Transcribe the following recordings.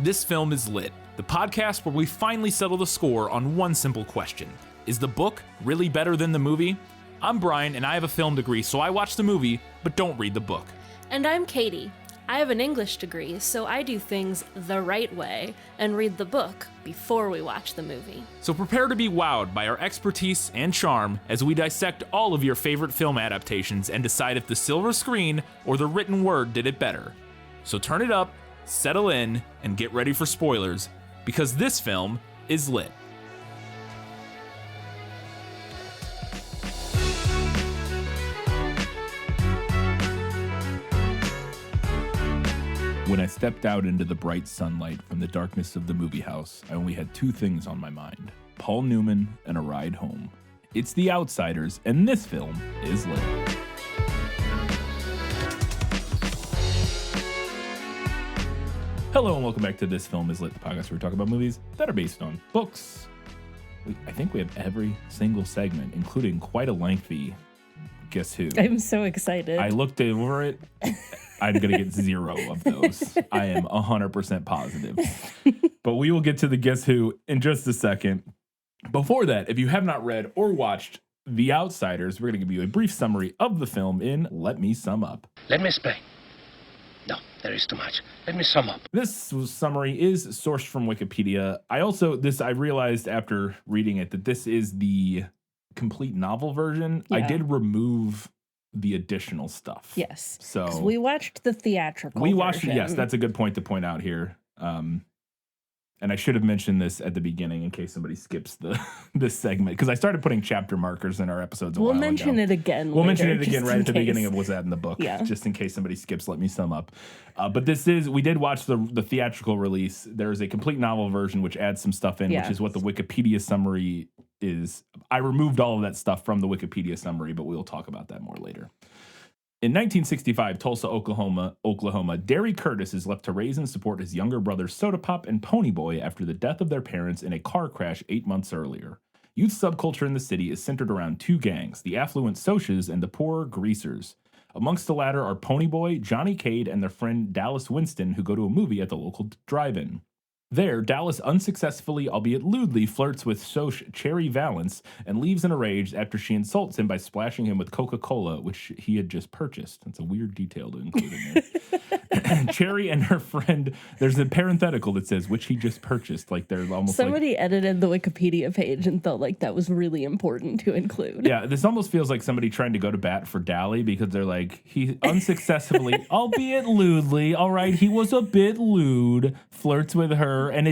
This Film is Lit, the podcast where we finally settle the score on one simple question. Is the book really better than the movie? I'm Brian, and I have a film degree, so I watch the movie, but don't read the book. And I'm Katie. I have an English degree, so I do things the right way and read the book before we watch the movie. So prepare to be wowed by our expertise and charm as we dissect all of your favorite film adaptations and decide if the silver screen or the written word did it better. So turn it up, settle in, and get ready for spoilers, because this film is lit. When I stepped out into the bright sunlight from the darkness of the movie house, I only had two things on my mind: Paul Newman and a ride home. It's The Outsiders, and this film is lit. Hello and welcome back to This Film is Lit, the podcast where we talk about movies that are based on books. I think we have every single segment, including quite a lengthy Guess Who. I'm so excited. I looked over it. I'm going to get 0 of those. I am 100% positive. But we will get to the Guess Who in just a second. Before that, if you have not read or watched The Outsiders, we're going to give you a brief summary of the film in Let Me Sum Up. Let me explain. No, there is too much. Let me sum up. This summary is sourced from Wikipedia. I realized after reading it that this is the complete novel version. Yeah. I did remove the additional stuff. Yes. So 'cause we watched the theatrical version. Yes, that's a good point to point out here. And I should have mentioned this at the beginning in case somebody skips this segment, because I started putting chapter markers in our episodes. We'll mention it again. We'll mention it again right at the beginning of what's that in the book, yeah. Just in case somebody skips. Let me sum up. But we did watch the theatrical release. There is a complete novel version which adds some stuff in, which is what the Wikipedia summary is. I removed all of that stuff from the Wikipedia summary, but we'll talk about that more later. In 1965, Tulsa, Oklahoma, Derry Curtis is left to raise and support his younger brothers Soda Pop and Pony Boy after the death of their parents in a car crash 8 months earlier. Youth subculture in the city is centered around two gangs, the affluent Socs and the poor Greasers. Amongst the latter are Pony Boy, Johnny Cade, and their friend Dallas Winston, who go to a movie at the local drive-in. There, Dallas unsuccessfully, albeit lewdly, flirts with Soc Cherry Valance and leaves in a rage after she insults him by splashing him with Coca-Cola, which he had just purchased. That's a weird detail to include in there. Cherry and her friend, there's a parenthetical that says, which he just purchased. Like they're almost Somebody edited the Wikipedia page and felt like that was really important to include. Yeah, this almost feels like somebody trying to go to bat for Dally, because they're like, he unsuccessfully, albeit lewdly, all right, he was a bit lewd, flirts with her. And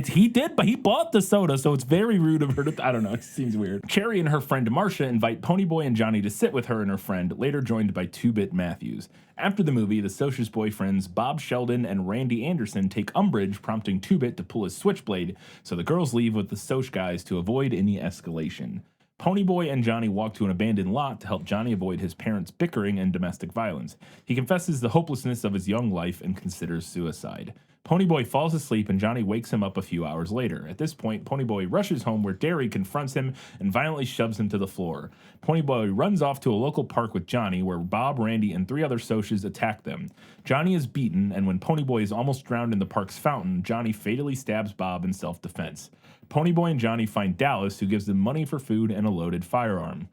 but he bought the soda, so it's very rude of her to, I don't know, it seems weird. Cherry and her friend Marcia invite Ponyboy and Johnny to sit with her and her friend, later joined by 2-Bit Matthews. After the movie, the Soci's boyfriends Bob Sheldon and Randy Anderson take umbrage, prompting 2-Bit to pull his switchblade, so the girls leave with the Soc guys to avoid any escalation. Ponyboy and Johnny walk to an abandoned lot to help Johnny avoid his parents' bickering and domestic violence. He confesses the hopelessness of his young life and considers suicide. Ponyboy falls asleep and Johnny wakes him up a few hours later. At this point, Ponyboy rushes home where Derry confronts him and violently shoves him to the floor. Ponyboy runs off to a local park with Johnny, where Bob, Randy, and 3 other Socs attack them. Johnny is beaten, and when Ponyboy is almost drowned in the park's fountain, Johnny fatally stabs Bob in self-defense. Ponyboy and Johnny find Dallas, who gives them money for food and a loaded firearm.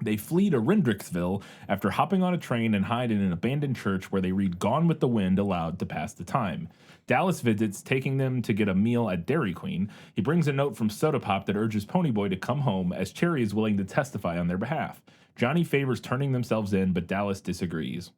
They flee to Rendricksville after hopping on a train and hide in an abandoned church where they read Gone with the Wind aloud to pass the time. Dallas visits, taking them to get a meal at Dairy Queen. He brings a note from Soda Pop that urges Ponyboy to come home, as Cherry is willing to testify on their behalf. Johnny favors turning themselves in, but Dallas disagrees.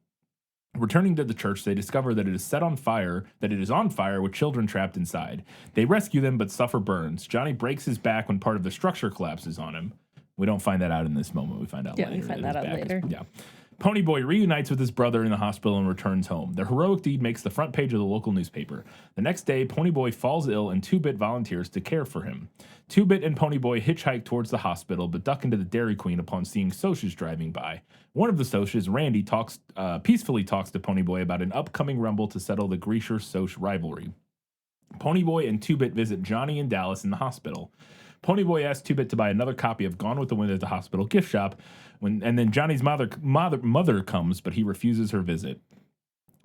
Returning to the church, they discover that it is on fire with children trapped inside. They rescue them but suffer burns. Johnny breaks his back when part of the structure collapses on him. We don't find that out in this moment. We find out later. Yeah, we find that out later. Yeah. Ponyboy reunites with his brother in the hospital and returns home. Their heroic deed makes the front page of the local newspaper. The next day, Ponyboy falls ill and 2-Bit volunteers to care for him. 2-Bit and Ponyboy hitchhike towards the hospital, but duck into the Dairy Queen upon seeing Socs driving by. One of the Socs, Randy, peacefully talks to Ponyboy about an upcoming rumble to settle the Greaser-Soc rivalry. Ponyboy and 2-Bit visit Johnny and Dallas in the hospital. Ponyboy asks 2-Bit to buy another copy of Gone with the Wind at the hospital gift shop, and then Johnny's mother comes, but he refuses her visit.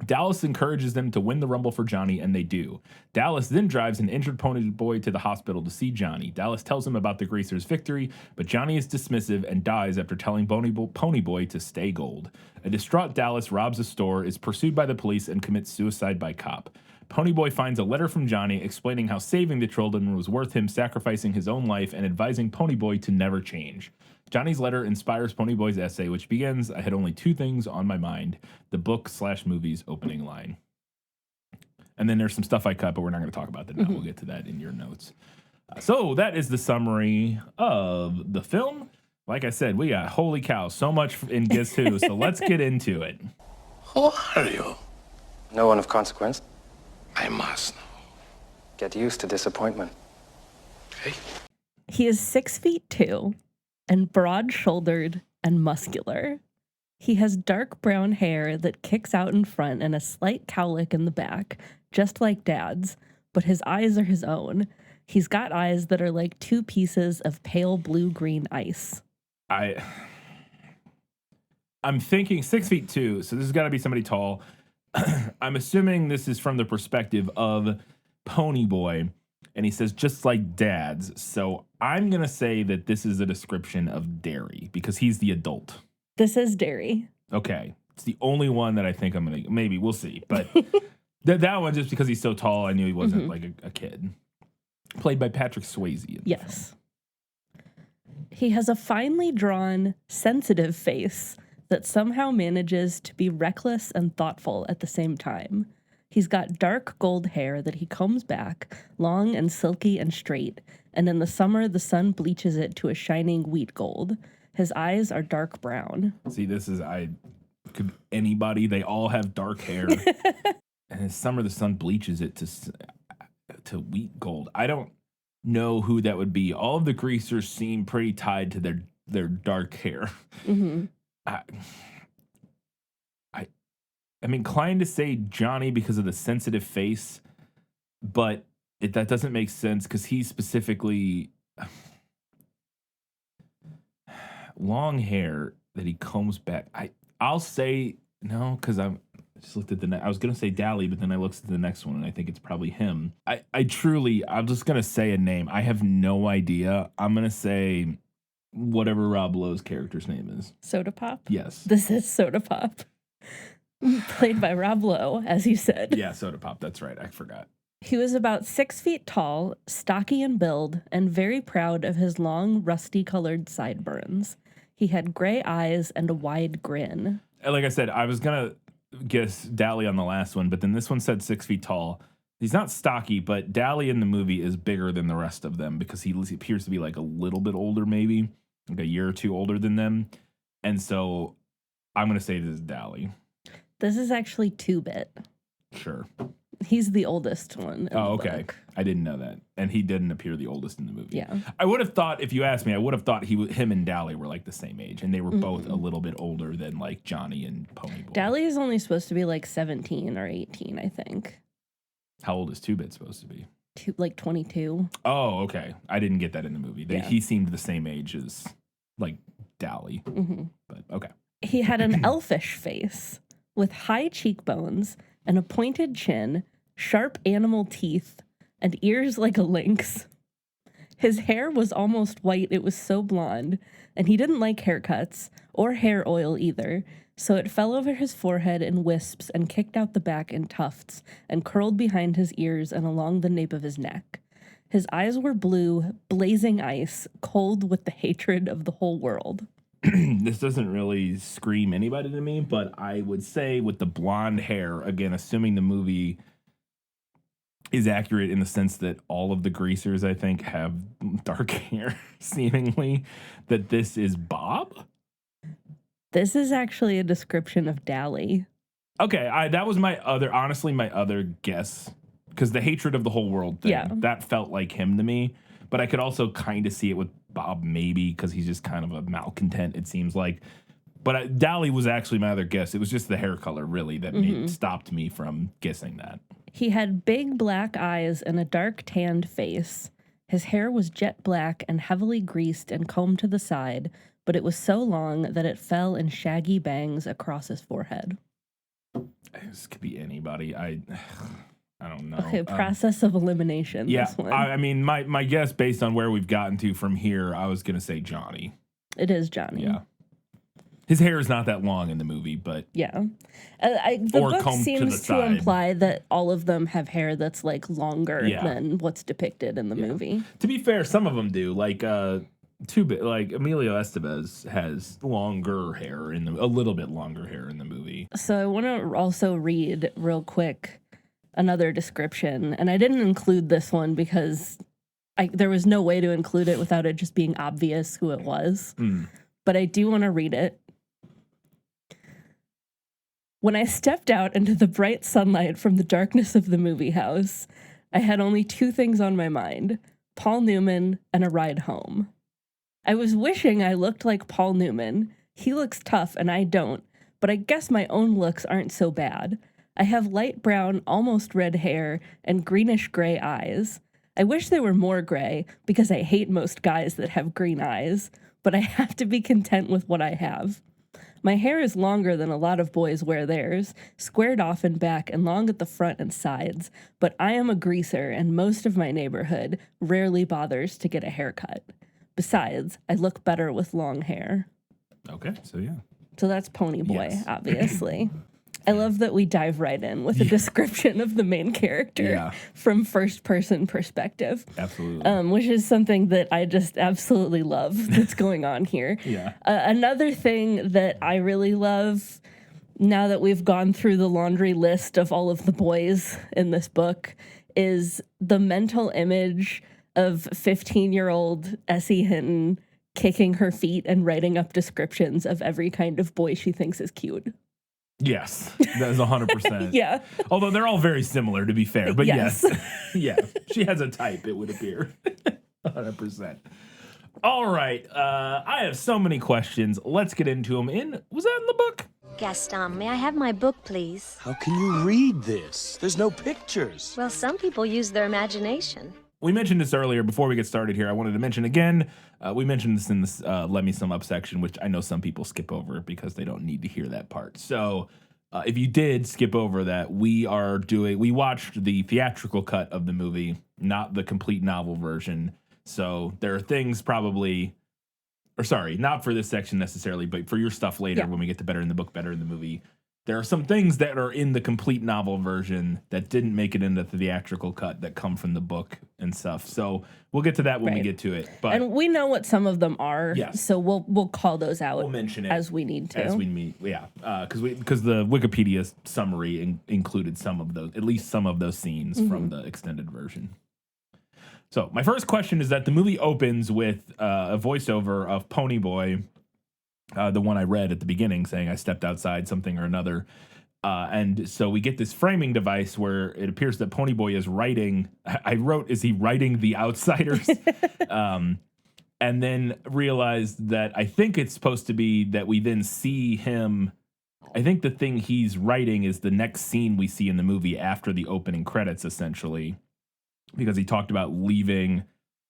Dallas encourages them to win the Rumble for Johnny, and they do. Dallas then drives an injured Pony Boy to the hospital to see Johnny. Dallas tells him about the Greasers' victory, but Johnny is dismissive and dies after telling Pony Boy to stay gold. A distraught Dallas robs a store, is pursued by the police, and commits suicide by cop. Pony Boy finds a letter from Johnny explaining how saving the children was worth him sacrificing his own life and advising Pony Boy to never change. Johnny's letter inspires Pony Boy's essay, which begins, "I had only two things on my mind, the book/movie's opening line." And then there's some stuff I cut, but we're not going to talk about that now. We'll get to that in your notes. So that is the summary of the film. Like I said, we got, holy cow, so much in Guess Who, so let's get into it. Who are you? No one of consequence. I must know. Get used to disappointment. Okay? He is 6'2" and broad-shouldered and muscular. He has dark brown hair that kicks out in front and a slight cowlick in the back, just like Dad's, but his eyes are his own. He's got eyes that are like two pieces of pale blue-green ice. I'm thinking 6'2", so this has got to be somebody tall. I'm assuming this is from the perspective of Pony Boy, and he says, just like Dad's. So I'm going to say that this is a description of Derry, because he's the adult. This is Derry. Okay. It's the only one that I think I'm going to, maybe, we'll see. But that one, just because he's so tall, I knew he wasn't like a kid. Played by Patrick Swayze. Yes. He has a finely drawn, sensitive face that somehow manages to be reckless and thoughtful at the same time. He's got dark gold hair that he combs back, long and silky and straight, and in the summer the sun bleaches it to a shining wheat gold. His eyes are dark brown. See, this is, anybody, they all have dark hair. And in summer the sun bleaches it to wheat gold. I don't know who that would be. All of the greasers seem pretty tied to their dark hair. Mm-hmm. I'm inclined to say Johnny because of the sensitive face, but that doesn't make sense because he's specifically long hair that he combs back. I'll say no because I just looked at I was gonna say Dally, but then I looked at the next one and I think it's probably him. I'm just gonna say a name. I have no idea. I'm gonna say whatever Rob Lowe's character's name is. Soda Pop? Yes. This is Soda Pop. Played by Rob Lowe, as you said. Yeah, Soda Pop. That's right. I forgot. He was about 6 feet tall, stocky in build, and very proud of his long, rusty-colored sideburns. He had gray eyes and a wide grin. Like I said, I was going to guess Dally on the last one, but then this one said 6 feet tall. He's not stocky, but Dally in the movie is bigger than the rest of them because he appears to be like a little bit older, maybe like a year or two older than them. And so I'm going to say this is Dally. This is actually 2-bit. Sure. He's the oldest one. In Oh, the okay. book. I didn't know that. And he didn't appear the oldest in the movie. Yeah. I would have thought, if you asked me, I would have thought him and Dally were like the same age. And they were both a little bit older than like Johnny and Pony Boy. Dally is only supposed to be like 17 or 18, I think. How old is 2-Bit supposed to be? Like 22. Oh, okay. I didn't get that in the movie. Yeah. He seemed the same age as like Dally. Mm-hmm. But okay. He had an elfish face with high cheekbones, and a pointed chin, sharp animal teeth, and ears like a lynx. His hair was almost white, it was so blonde, and he didn't like haircuts, or hair oil either, so it fell over his forehead in wisps and kicked out the back in tufts, and curled behind his ears and along the nape of his neck. His eyes were blue, blazing ice, cold with the hatred of the whole world. This doesn't really scream anybody to me, but I would say with the blonde hair, again, assuming the movie is accurate in the sense that all of the greasers, I think, have dark hair, seemingly, that this is Bob? This is actually a description of Dally. Okay, that was my other guess, because the hatred of the whole world thing, Yeah. that felt like him to me, but I could also kind of see it with Bob, maybe, because he's just kind of a malcontent, it seems like. But Dally was actually my other guess. It was just the hair color, really, that stopped me from guessing that. He had big black eyes and a dark tanned face. His hair was jet black and heavily greased and combed to the side, but it was so long that it fell in shaggy bangs across his forehead. this could be anybody. I don't know. Okay, process of elimination. Yeah, This one. I mean, my guess based on where we've gotten to from here, I was gonna say Johnny. It is Johnny. Yeah, his hair is not that long in the movie, but Yeah. The Or book combed to seems the to side. imply that all of them have hair that's like longer Yeah. than what's depicted in the movie. to be fair, some of them do. Like like Emilio Estevez has longer hair a little bit longer hair in the movie. So I want to also read real quick another description, and I didn't include this one because there was no way to include it without it just being obvious who it was. But I do want to read it. When I stepped out into the bright sunlight from the darkness of the movie house, I had only two things on my mind: Paul Newman and a ride home. I was wishing I looked like Paul Newman. He looks tough and I don't, but I guess my own looks aren't so bad. I have light brown, almost red hair and greenish gray eyes. I wish they were more gray because I hate most guys that have green eyes, but I have to be content with what I have. My hair is longer than a lot of boys wear theirs, squared off in back and long at the front and sides, but I am a greaser and most of my neighborhood rarely bothers to get a haircut. Besides, I look better with long hair. Okay, so yeah. So that's Pony Boy, Yes. obviously. I love that we dive right in with a description of the main character from first-person perspective. Absolutely. Which is something that I just absolutely love that's going on here. Yeah. Another thing that I really love, now that we've gone through the laundry list of all of the boys in this book, is the mental image of 15-year-old Essie Hinton kicking her feet and writing up descriptions of every kind of boy she thinks is cute. Yes, that is 100%. Yeah. Although they're all very similar, to be fair. But yes. Yeah. She has a type, it would appear. 100%. All right. I have so many questions. Let's get into them. Was that in the book? Gaston, may I have my book, please? How can you read this? There's no pictures. Well, some people use their imagination. We mentioned this earlier before we get started here. I wanted to mention again, we mentioned this in this Let Me Sum Up section, which I know some people skip over because they don't need to hear that part. So if you did skip over that, we watched the theatrical cut of the movie, not the complete novel version. So there are things not for this section necessarily, but for your stuff later when we get to Better in the Book, Better in the Movie. There are some things that are in the complete novel version that didn't make it into the theatrical cut that come from the book and stuff. So we'll get to that when we get to it. But And we know what some of them are, so we'll call those out. We'll mention it as we need to. as we meet. Yeah, because the Wikipedia summary included some of those, at least some of those scenes from the extended version. So my first question is that the movie opens with a voiceover of Pony Boy. The one I read at the beginning saying I stepped outside something or another. And so we get this framing device where it appears that Pony Boy is writing. I wrote, is he writing The Outsiders? And then realized that I think it's supposed to be that we then see him. I think the thing he's writing is the next scene we see in the movie after the opening credits, essentially, because he talked about leaving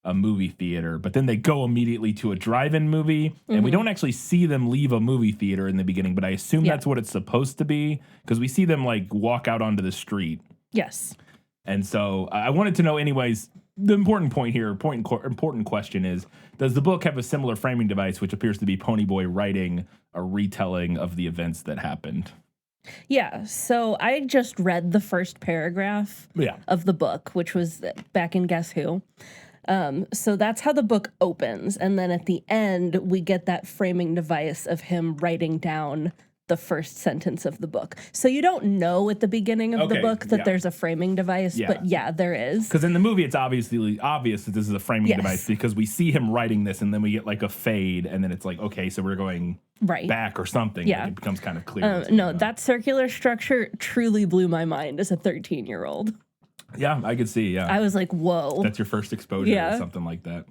a movie theater, but then they go immediately to a drive-in movie, and we don't actually see them leave a movie theater in the beginning, but I assume that's what it's supposed to be, because we see them like walk out onto the street. Yes. And so I wanted to know anyways, the important point here, important question is, does the book have a similar framing device, which appears to be Pony Boy writing a retelling of the events that happened? Yeah, so I just read the first paragraph of the book, which was back in Guess Who. So that's how the book opens. And then at the end, we get that framing device of him writing down the first sentence of the book. So you don't know at the beginning of the book that there's a framing device, but there is. Because in the movie, it's obviously obvious that this is a framing device because we see him writing this and then we get like a fade and then it's like, okay, so we're going back or something. Yeah. Like it becomes kind of clear. No, that circular structure truly blew my mind as a 13-year-old. Yeah, I could see, I was like, whoa. That's your first exposure to something like that.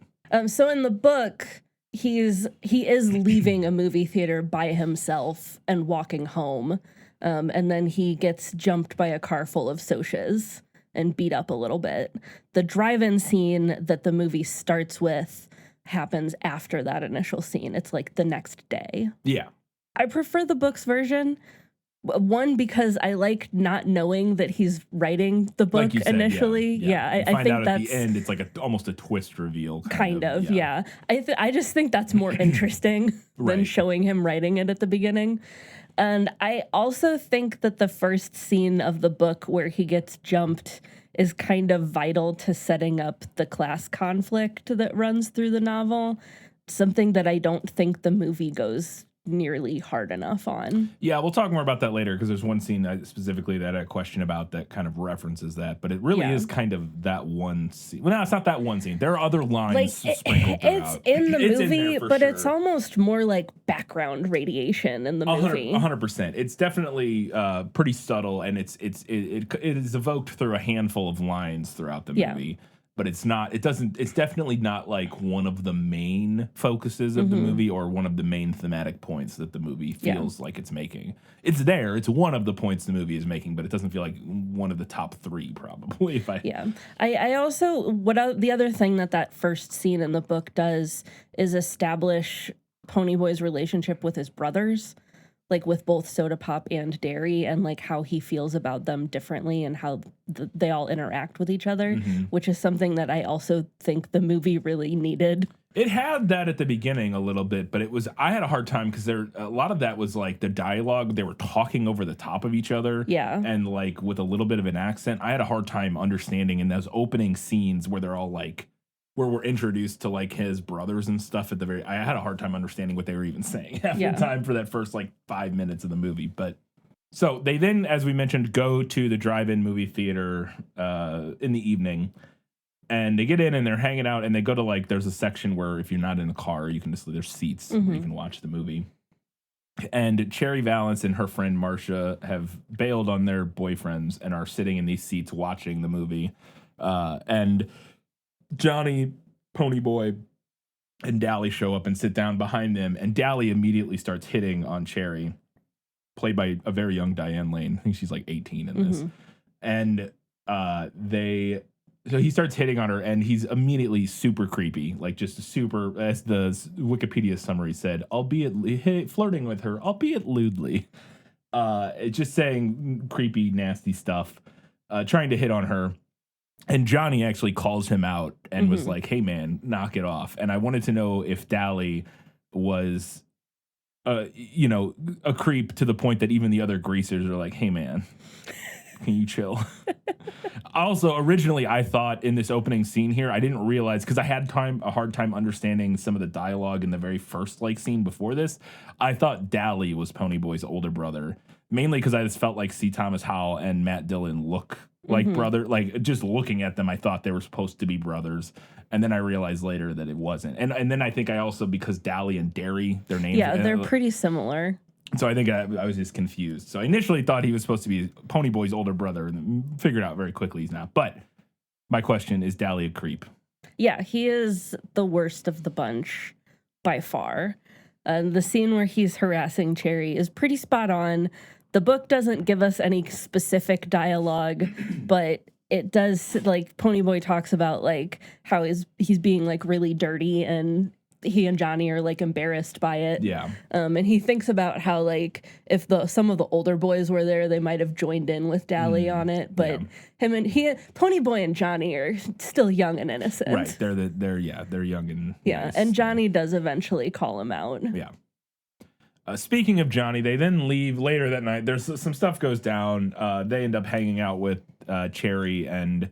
So in the book, he is leaving a movie theater by himself and walking home. And then he gets jumped by a car full of socias and beat up a little bit. The drive-in scene that the movie starts with happens after that initial scene. It's like the next day. Yeah. I prefer the book's version One, because I like not knowing that he's writing the book Like you said, initially. Yeah, You I find think out that's at the end, it's like almost a twist reveal. kind of, yeah. I just think that's more interesting than Right. showing him writing it at the beginning. And I also think that the first scene of the book where he gets jumped is kind of vital to setting up the class conflict that runs through the novel. Something that I don't think the movie goes nearly hard enough on. Yeah, we'll talk more about that later because there's one scene specifically that I had a question about that kind of references that, but it really is kind of that one scene. Well, no, it's not that one scene. There are other lines sprinkled throughout. It's in the It's in movie, there for but sure. it's almost more like background radiation in the movie. 100%. It's definitely pretty subtle, and it is evoked through a handful of lines throughout the movie. But it's definitely not like one of the main focuses of the movie or one of the main thematic points that the movie feels like it's making. It's there. It's one of the points the movie is making, but it doesn't feel like one of the top three probably. I also, the other thing that first scene in the book does is establish Ponyboy's relationship with his brothers. Like with both Soda Pop and Derry, and like how he feels about them differently and how they all interact with each other, which is something that I also think the movie really needed. It had that at the beginning a little bit, but I had a hard time because a lot of that was like the dialogue. They were talking over the top of each other. Yeah. And like with a little bit of an accent. I had a hard time understanding in those opening scenes where they're all like, where we're introduced to like his brothers and stuff I had a hard time understanding what they were even saying half the time for that first like 5 minutes of the movie. But so they then, as we mentioned, go to the drive-in movie theater in the evening, and they get in and they're hanging out, and they go to like, there's a section where if you're not in a car, you can there's seats where you can watch the movie. And Cherry Valance and her friend Marcia have bailed on their boyfriends and are sitting in these seats watching the movie. And Johnny, Ponyboy, and Dally show up and sit down behind them, and Dally immediately starts hitting on Cherry, played by a very young Diane Lane. I think she's like 18 in this. And so he starts hitting on her, and he's immediately super creepy, like just super, as the Wikipedia summary said, albeit flirting with her, albeit lewdly. Just saying creepy, nasty stuff, trying to hit on her. And Johnny actually calls him out and was like, hey, man, knock it off. And I wanted to know if Dally was, a creep to the point that even the other greasers are like, hey, man, can you chill? Also, originally, I thought in this opening scene here, I didn't realize, because I had a hard time understanding some of the dialogue in the very first scene before this. I thought Dally was Ponyboy's older brother, mainly because I just felt like C. Thomas Howell and Matt Dillon look like brother, like just looking at them, I thought they were supposed to be brothers. And then I realized later that it wasn't. And then I think I also, because Dally and Derry, their names. Yeah, they're pretty similar. So I think I was just confused. So I initially thought he was supposed to be Ponyboy's older brother, and figured out very quickly he's not. But my question is, Dally a creep? Yeah, he is the worst of the bunch by far. The scene where he's harassing Cherry is pretty spot on. The book doesn't give us any specific dialogue, but it does, like, Ponyboy talks about, like, how he's being, like, really dirty, and he and Johnny are, like, embarrassed by it. Yeah. And he thinks about how, like, if some of the older boys were there, they might have joined in with Dally on it, but Ponyboy and Johnny are still young and innocent. Right. They're young and yeah. nice. And Johnny does eventually call him out. Yeah. Speaking of Johnny, they then leave later that night. There's some stuff goes down. They end up hanging out with Cherry and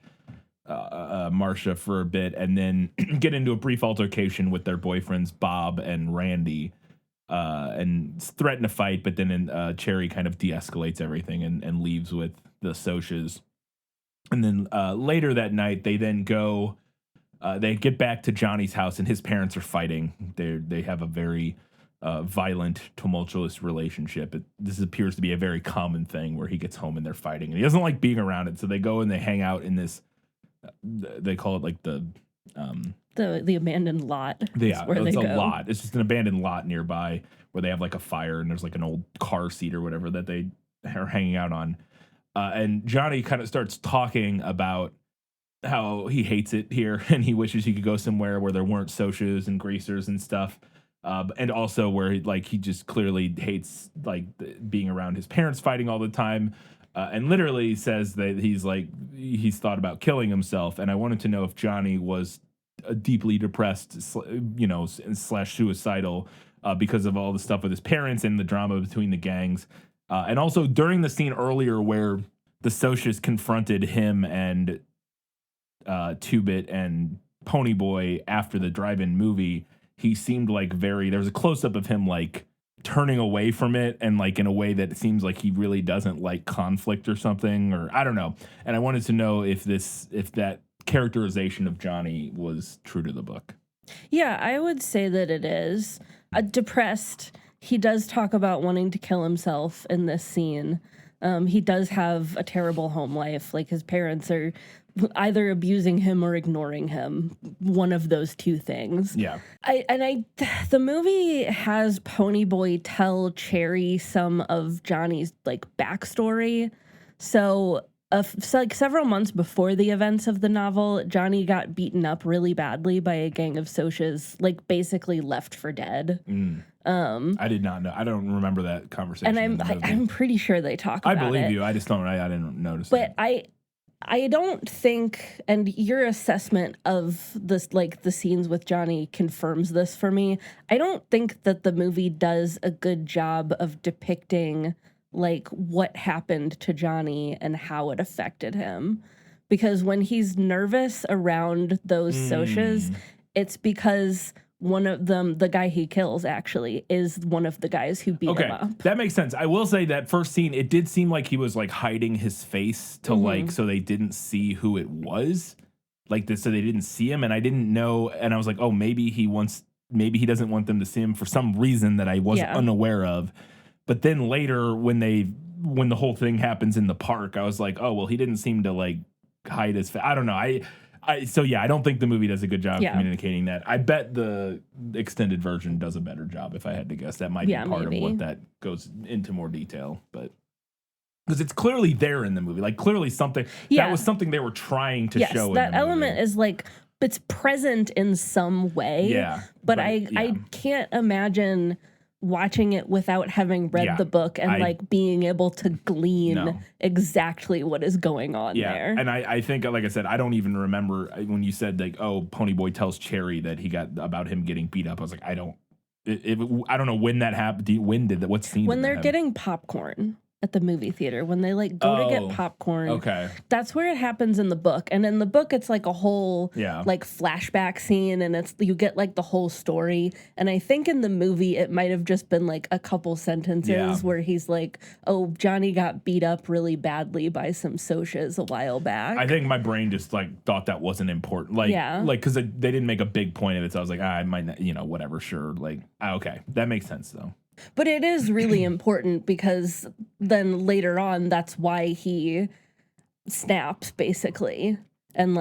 Marcia for a bit, and then get into a brief altercation with their boyfriends Bob and Randy, and threaten to fight. But then Cherry kind of de-escalates everything and leaves with the Socs. And then later that night, they then go. They get back to Johnny's house, and his parents are fighting. They have a very violent, tumultuous relationship. This appears to be a very common thing where he gets home and they're fighting, and he doesn't like being around it. So they go and they hang out in this. They call it like the abandoned lot. Yeah, it's a lot. It's just an abandoned lot nearby where they have like a fire and there's like an old car seat or whatever that they are hanging out on. And Johnny kind of starts talking about how he hates it here and he wishes he could go somewhere where there weren't Socs and greasers and stuff. And also where he just clearly hates being around his parents fighting all the time, and literally says that he's thought about killing himself. And I wanted to know if Johnny was deeply depressed, slash suicidal, because of all the stuff with his parents and the drama between the gangs. And also during the scene earlier where the Socias confronted him and Two-Bit and Ponyboy after the drive-in movie, he seemed there was a close-up of him turning away from it, and in a way that it seems like he really doesn't like conflict or something, or I don't know. And I wanted to know if that characterization of Johnny was true to the book. Yeah, I would say that it is. Depressed, he does talk about wanting to kill himself in this scene. He does have a terrible home life. His parents are either abusing him or ignoring him. One of those two things. Yeah. The movie has Ponyboy tell Cherry some of Johnny's backstory. So several months before the events of the novel, Johnny got beaten up really badly by a gang of Socias, basically left for dead. I did not know. I don't remember that conversation. And I'm pretty sure they talk about it. I believe you. I just don't. I didn't notice. But I don't think, and your assessment of this, the scenes with Johnny confirms this for me. I don't think that the movie does a good job of depicting what happened to Johnny and how it affected him. Because when he's nervous around those Socias, it's because one of them, the guy he kills, actually is one of the guys who beat him up. That makes sense. I will say that first scene, it did seem like he was hiding his face to so they didn't see who it was, so they didn't see him, and I didn't know, and I was like, oh, maybe he doesn't want them to see him for some reason that I wasn't unaware of. But then later, when the whole thing happens in the park, I was like, oh well, he didn't seem to hide his face. I don't know. I don't think the movie does a good job communicating that. I bet the extended version does a better job, if I had to guess. That might be part of what that goes into more detail, but because it's clearly there in the movie, clearly something that was something they were trying to show. Yes, that element is it's present in some way. Yeah, but I can't imagine watching it without having read the book and being able to glean exactly what is going on there. And I think, like I said, I don't even remember when you said Ponyboy tells Cherry that he got about him getting beat up. I was like, I don't know when that happened. When did that? What scene? When they're getting popcorn at the movie theater, when they go to get popcorn. Okay. That's where it happens in the book. And in the book, it's a whole flashback scene, and you get the whole story. And I think in the movie, it might have just been a couple sentences where he's oh, Johnny got beat up really badly by some Socias a while back. I think my brain just thought that wasn't important. Because they didn't make a big point of it. So I was like, I might not, whatever, sure. Okay. That makes sense though. But it is really important because then later on, that's why he snaps, basically, and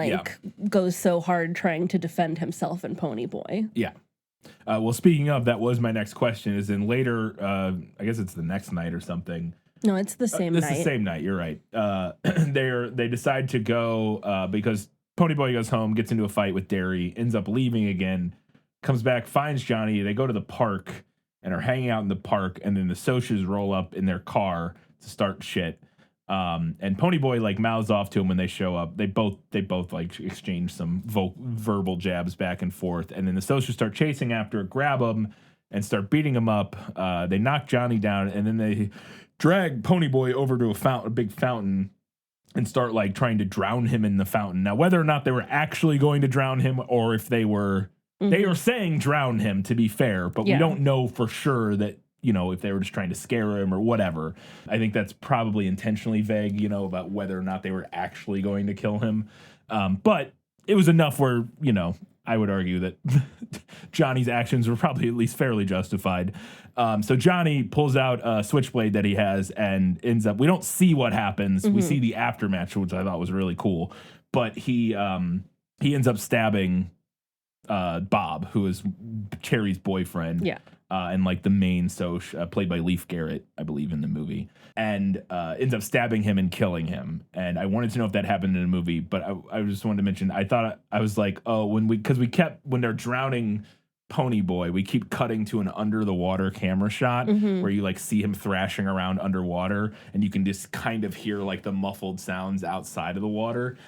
goes so hard trying to defend himself and Ponyboy. Yeah. Well, speaking of, that was my next question, is in later, I guess it's the next night or something. No, it's the same night. It's the same night, you're right. They decide to go because Ponyboy goes home, gets into a fight with Derry, ends up leaving again, comes back, finds Johnny. They go to the park and are hanging out in the park, and then the Socias roll up in their car to start shit. And Ponyboy mouths off to him when they show up. They both exchange some verbal jabs back and forth, and then the Socias start chasing after, grab him, and start beating him up. They knock Johnny down, and then they drag Ponyboy over to a big fountain, and start trying to drown him in the fountain. Now, whether or not they were actually going to drown him, or if they were. They are saying drown him, to be fair, but we don't know for sure that, if they were just trying to scare him or whatever. I think that's probably intentionally vague, about whether or not they were actually going to kill him. But it was enough where, I would argue that Johnny's actions were probably at least fairly justified. So Johnny pulls out a switchblade that he has and ends up, we don't see what happens. We see the aftermatch, which I thought was really cool. But he ends up stabbing Bob, who is Cherry's boyfriend, and the main Soch, played by Leif Garrett, I believe, in the movie, and ends up stabbing him and killing him. And I wanted to know if that happened in a movie, but I just wanted to mention, I thought I was like, oh, when they're drowning Pony Boy, we keep cutting to an under the water camera shot where you like see him thrashing around underwater, and you can just kind of hear like the muffled sounds outside of the water.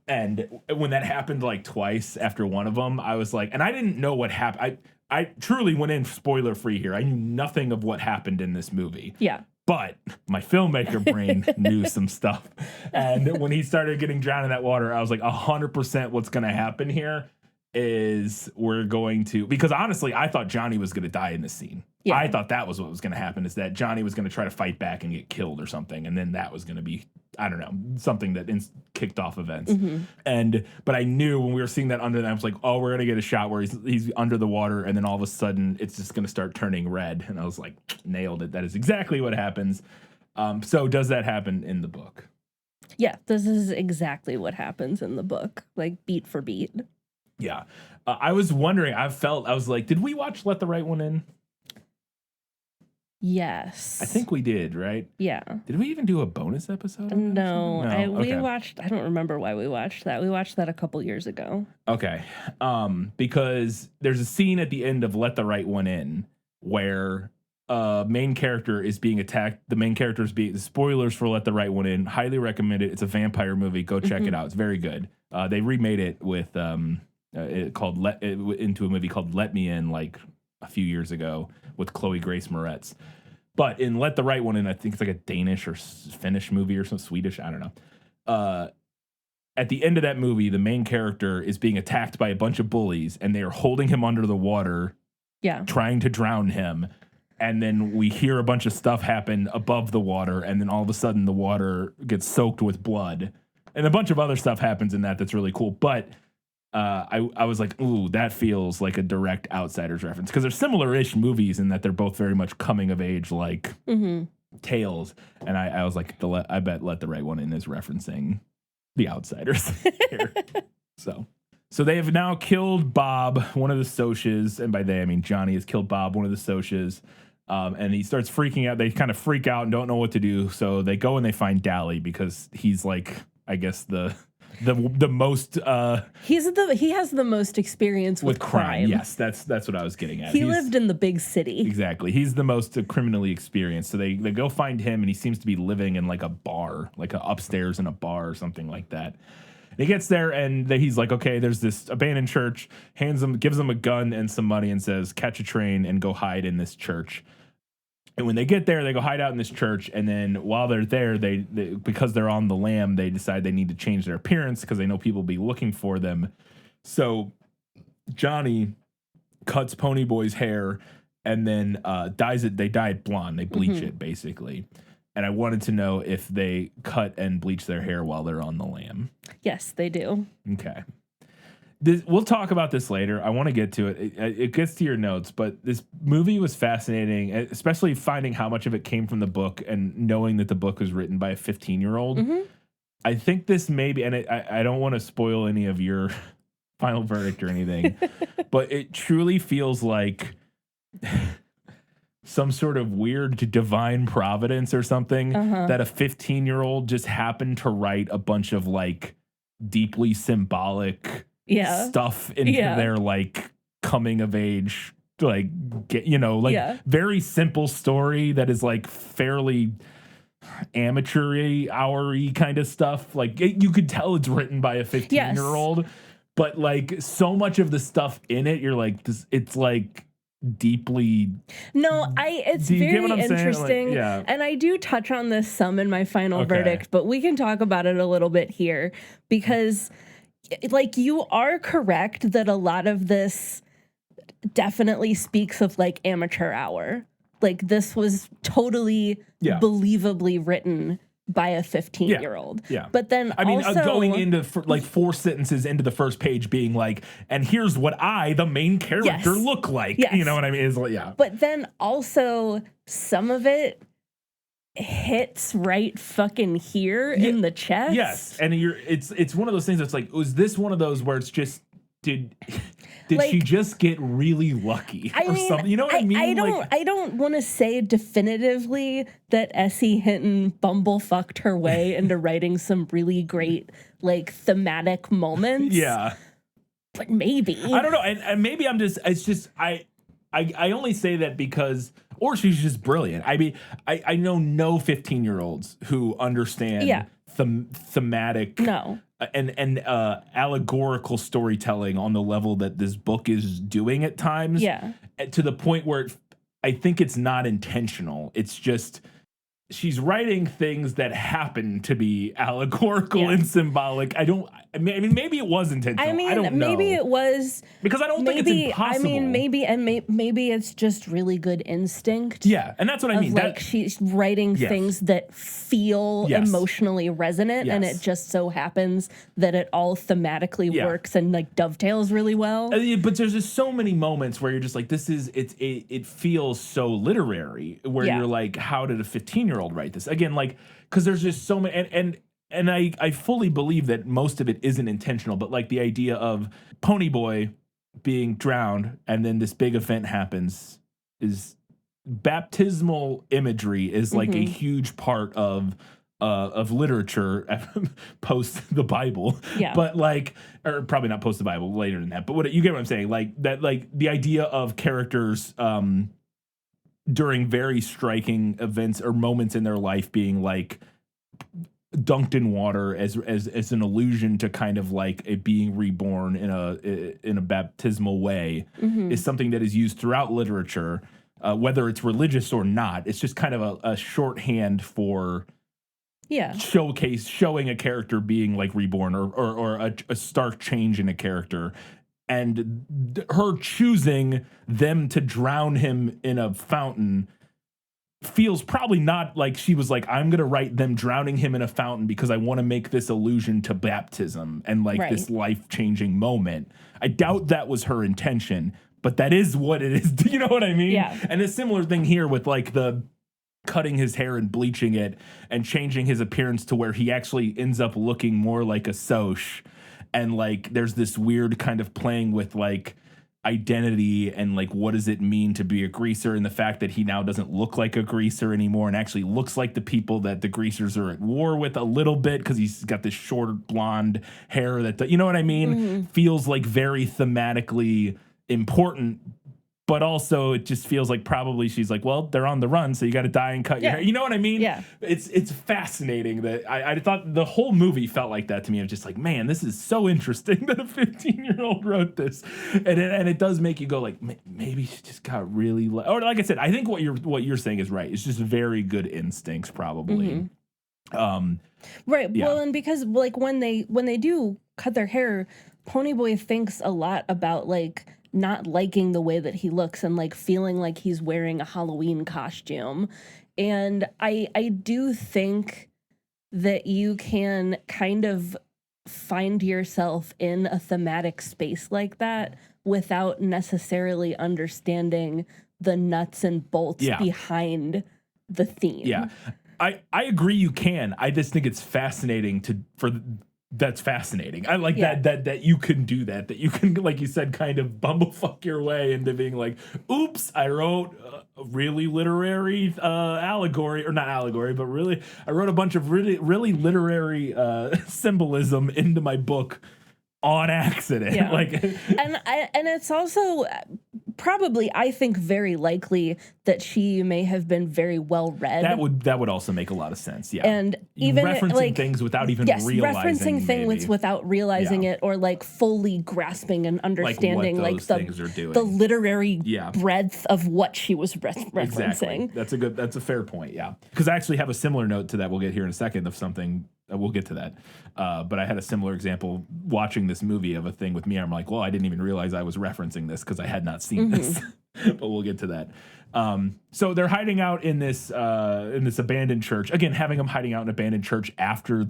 And when that happened like twice after one of them, I was like, and I didn't know what happened. I truly went in spoiler free here. I knew nothing of what happened in this movie. Yeah. But my filmmaker brain knew some stuff. And when he started getting drowned in that water, I was like, 100% what's going to happen here is we're going to, because honestly, I thought Johnny was going to die in this scene. Yeah. I thought that was what was going to happen, is that Johnny was going to try to fight back and get killed or something. And then that was going to be, I don't know, something that kicked off events. But I knew when we were seeing that under, I was like, oh, we're going to get a shot where he's under the water. And then all of a sudden it's just going to start turning red. And I was like, nailed it. That is exactly what happens. So does that happen in the book? Yeah, this is exactly what happens in the book, like beat for beat. Yeah. I was wondering, I was like, did we watch Let the Right One In? Yes. I think we did, right? Yeah. Did we even do a bonus episode? No, we Okay. watched, I don't remember why we watched that. We watched that a couple years ago. Okay. Because there's a scene at the end of Let the Right One In where main character is being attacked. The main character is being, spoilers for Let the Right One In. Highly recommend it. It's a vampire movie. Go check it out. It's very good. They remade it with into a movie called Let Me In like a few years ago with Chloe Grace Moretz. But in Let the Right One In, I think it's like a Danish or Finnish movie or some Swedish, I don't know. At the end of that movie, the main character is being attacked by a bunch of bullies, and they are holding him under the water, trying to drown him. And then we hear a bunch of stuff happen above the water, and then all of a sudden the water gets soaked with blood. And a bunch of other stuff happens in that's really cool. But I was like, ooh, that feels like a direct Outsiders reference. Because they're similar-ish movies in that they're both very much coming-of-age, like, tales. And I was like, I bet Let the Right One In is referencing the Outsiders here. So they have now killed Bob, one of the Socs, and by they, I mean Johnny has killed Bob, one of the Socs. And he starts freaking out. They kind of freak out and don't know what to do. So they go and they find Dally because he's like, I guess the most he has the most experience with crime. Yes, that's what I was getting at. He lived in the big city. Exactly. He's the most criminally experienced. So they go find him, and he seems to be living in like a bar, like upstairs in a bar or something like that. And he gets there, and he's like, okay, there's this abandoned church, gives him a gun and some money and says, catch a train and go hide in this church. And when they get there, they go hide out in this church. And then while they're there, they because they're on the lam, they decide they need to change their appearance because they know people will be looking for them. So Johnny cuts Ponyboy's hair and then dyes it. They dye it blonde. They bleach it, basically. And I wanted to know if they cut and bleach their hair while they're on the lam. Yes, they do. Okay. We'll talk about this later. I want to get to it. It gets to your notes, but this movie was fascinating, especially finding how much of it came from the book and knowing that the book was written by a 15-year-old. I think this may be, and I don't want to spoil any of your final verdict or anything, but it truly feels like some sort of weird divine providence or something that a 15-year-old just happened to write a bunch of like deeply symbolic stuff into their like coming of age, like very simple story that is like fairly amateur-y, hour-y kind of stuff. Like you could tell it's written by a 15-year-old, but like so much of the stuff in it, you're like, it's like deeply. No, it's very interesting. Like, and I do touch on this some in my final verdict, but we can talk about it a little bit here because like you are correct that a lot of this definitely speaks of like amateur hour. Like this was totally believably written by a 15-year-old. Yeah. But then I mean, also, going into like 4 sentences into the first page being like, and here's what I, the main character, look like. Yes. You know what I mean? It's like, But then also some of it hits right fucking here in the chest. Yes. And it's one of those things that's like, was this one of those where it's just, did like, she just get really lucky or something? You know what I mean? I don't want to say definitively that Essie Hinton bumblefucked her way into writing some really great like thematic moments. Yeah. But maybe. I don't know. And maybe it's just, I only say that because, or she's just brilliant. I mean, I know no 15-year-olds who understand thematic No. and allegorical storytelling on the level that this book is doing at times. Yeah. To the point where I think it's not intentional. It's just she's writing things that happen to be allegorical and symbolic. I mean, maybe it was intentional. I don't know. Maybe it was, because I don't think it's impossible. I mean, maybe it's just really good instinct. Yeah, and that's what I mean. Like she's writing things that feel emotionally resonant, and it just so happens that it all thematically works and like dovetails really well. But there's just so many moments where you're just like, it feels so literary. Where you're like, how did a 15-year-old write this? Again, like, because there's just so many, and I fully believe that most of it isn't intentional, but like the idea of Ponyboy being drowned and then this big event happens is baptismal imagery is like a huge part of literature post the Bible. Yeah. But like, or probably not post the Bible, later than that, but you get what I'm saying? Like that, like the idea of characters, during very striking events or moments in their life being like dunked in water as an allusion to kind of like it being reborn in a baptismal way is something that is used throughout literature, whether it's religious or not. It's just kind of a shorthand for showing a character being like reborn or a stark change in a character. And her choosing them to drown him in a fountain feels probably not like she was like, I'm going to write them drowning him in a fountain because I want to make this allusion to baptism and like this life-changing moment. I doubt that was her intention, but that is what it is. Do you know what I mean? Yeah. And a similar thing here with like the cutting his hair and bleaching it and changing his appearance to where he actually ends up looking more like a Soch. And like, there's this weird kind of playing with like identity and like, what does it mean to be a greaser? And the fact that he now doesn't look like a greaser anymore and actually looks like the people that the greasers are at war with a little bit because he's got this short blonde hair that, you know what I mean? Feels like very thematically important. But also, it just feels like probably she's like, well, they're on the run, so you got to die and cut your hair. You know what I mean? Yeah. It's fascinating that I thought the whole movie felt like that to me. I was just like, man, this is so interesting that a 15-year-old wrote this, and it does make you go like, maybe she just got really, or like I said, I think what you're saying is right. It's just very good instincts, probably. Right. Yeah. Well, and because like when they do cut their hair, Ponyboy thinks a lot about like not liking the way that he looks and like feeling like he's wearing a Halloween costume. And I do think that you can kind of find yourself in a thematic space like that without necessarily understanding the nuts and bolts behind the theme. Yeah. I agree you can. I just think it's fascinating that's fascinating. I like that you can do that you can, like you said, kind of bumblefuck your way into being like, oops, I wrote a really literary allegory, or not allegory, but really, I wrote a bunch of really, really literary symbolism into my book on accident. Yeah. Like, and it's also probably, I think, very likely that she may have been very well read. That would also make a lot of sense. Yeah, and even referencing like, things without even realizing referencing things without realizing it, or like fully grasping and understanding like the literary breadth of what she was referencing. Exactly. That's a fair point. Yeah, because I actually have a similar note to that. We'll get here in a second of something. We'll get to that. But I had a similar example watching this movie of a thing with me. I'm like, well, I didn't even realize I was referencing this because I had not seen this. But we'll get to that. So they're hiding out in this abandoned church. Again, having them hiding out in an abandoned church after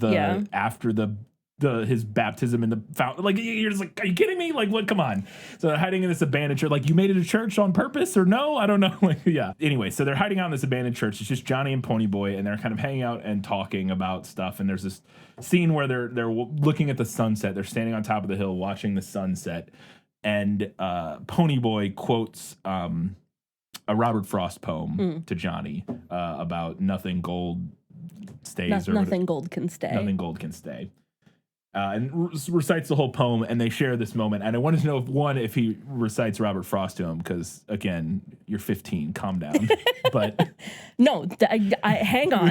his baptism in the fountain. Like, you're just like, are you kidding me? Like, what? Come on. So they're hiding in this abandoned church. Like, you made it a church on purpose or no? I don't know. Like, yeah. Anyway, so they're hiding out in this abandoned church. It's just Johnny and Ponyboy, and they're kind of hanging out and talking about stuff. And there's this scene where they're looking at the sunset. They're standing on top of the hill watching the sunset. And Ponyboy quotes a Robert Frost poem to Johnny about nothing gold stays. Nothing gold can stay. Nothing gold can stay. and recites the whole poem, and they share this moment. And I wanted to know if he recites Robert Frost to him, because again, you're 15, calm down. But No, hang on.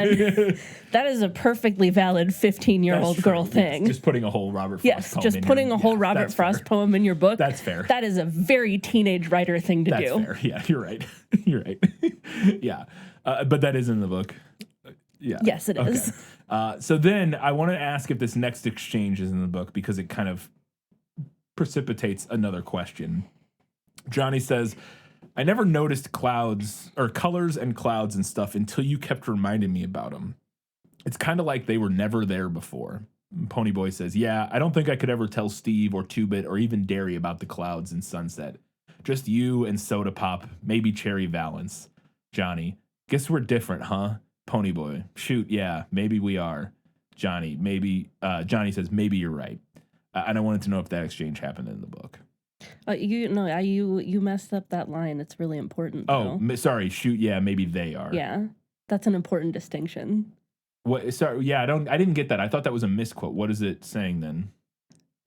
That is a perfectly valid 15-year-old girl thing. Just putting a whole Robert Frost Yes, poem just in putting a whole Robert Frost poem in your book. That's fair. That is a very teenage writer thing to That's do. fair. Yeah, you're right. You're right. Yeah. But that is in the book. Yeah. Yes, it is. So then I want to ask if this next exchange is in the book, because it kind of precipitates another question. Johnny says, I never noticed clouds or colors and clouds and stuff until you kept reminding me about them. It's kind of like they were never there before. Ponyboy says, yeah, I don't think I could ever tell Steve or Two-Bit or even Derry about the clouds and sunset. Just you and Soda Pop, maybe Cherry Valance. Johnny, guess we're different, huh? Ponyboy, shoot, yeah, maybe we are. Johnny, maybe. Johnny says, maybe you're right. And I wanted to know if that exchange happened in the book. You messed up that line. It's really important. Oh, sorry. Shoot, yeah, maybe they are. Yeah, that's an important distinction. What? Sorry, yeah, I didn't get that. I thought that was a misquote. What is it saying then?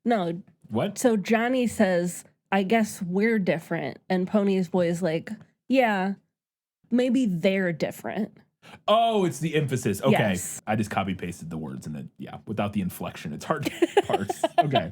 No. What? So Johnny says, I guess we're different. And Pony's boy is like, yeah, maybe they're different. Oh, it's the emphasis. Okay. Yes. I just copy pasted the words and then, yeah, without the inflection, it's hard to parse. Okay.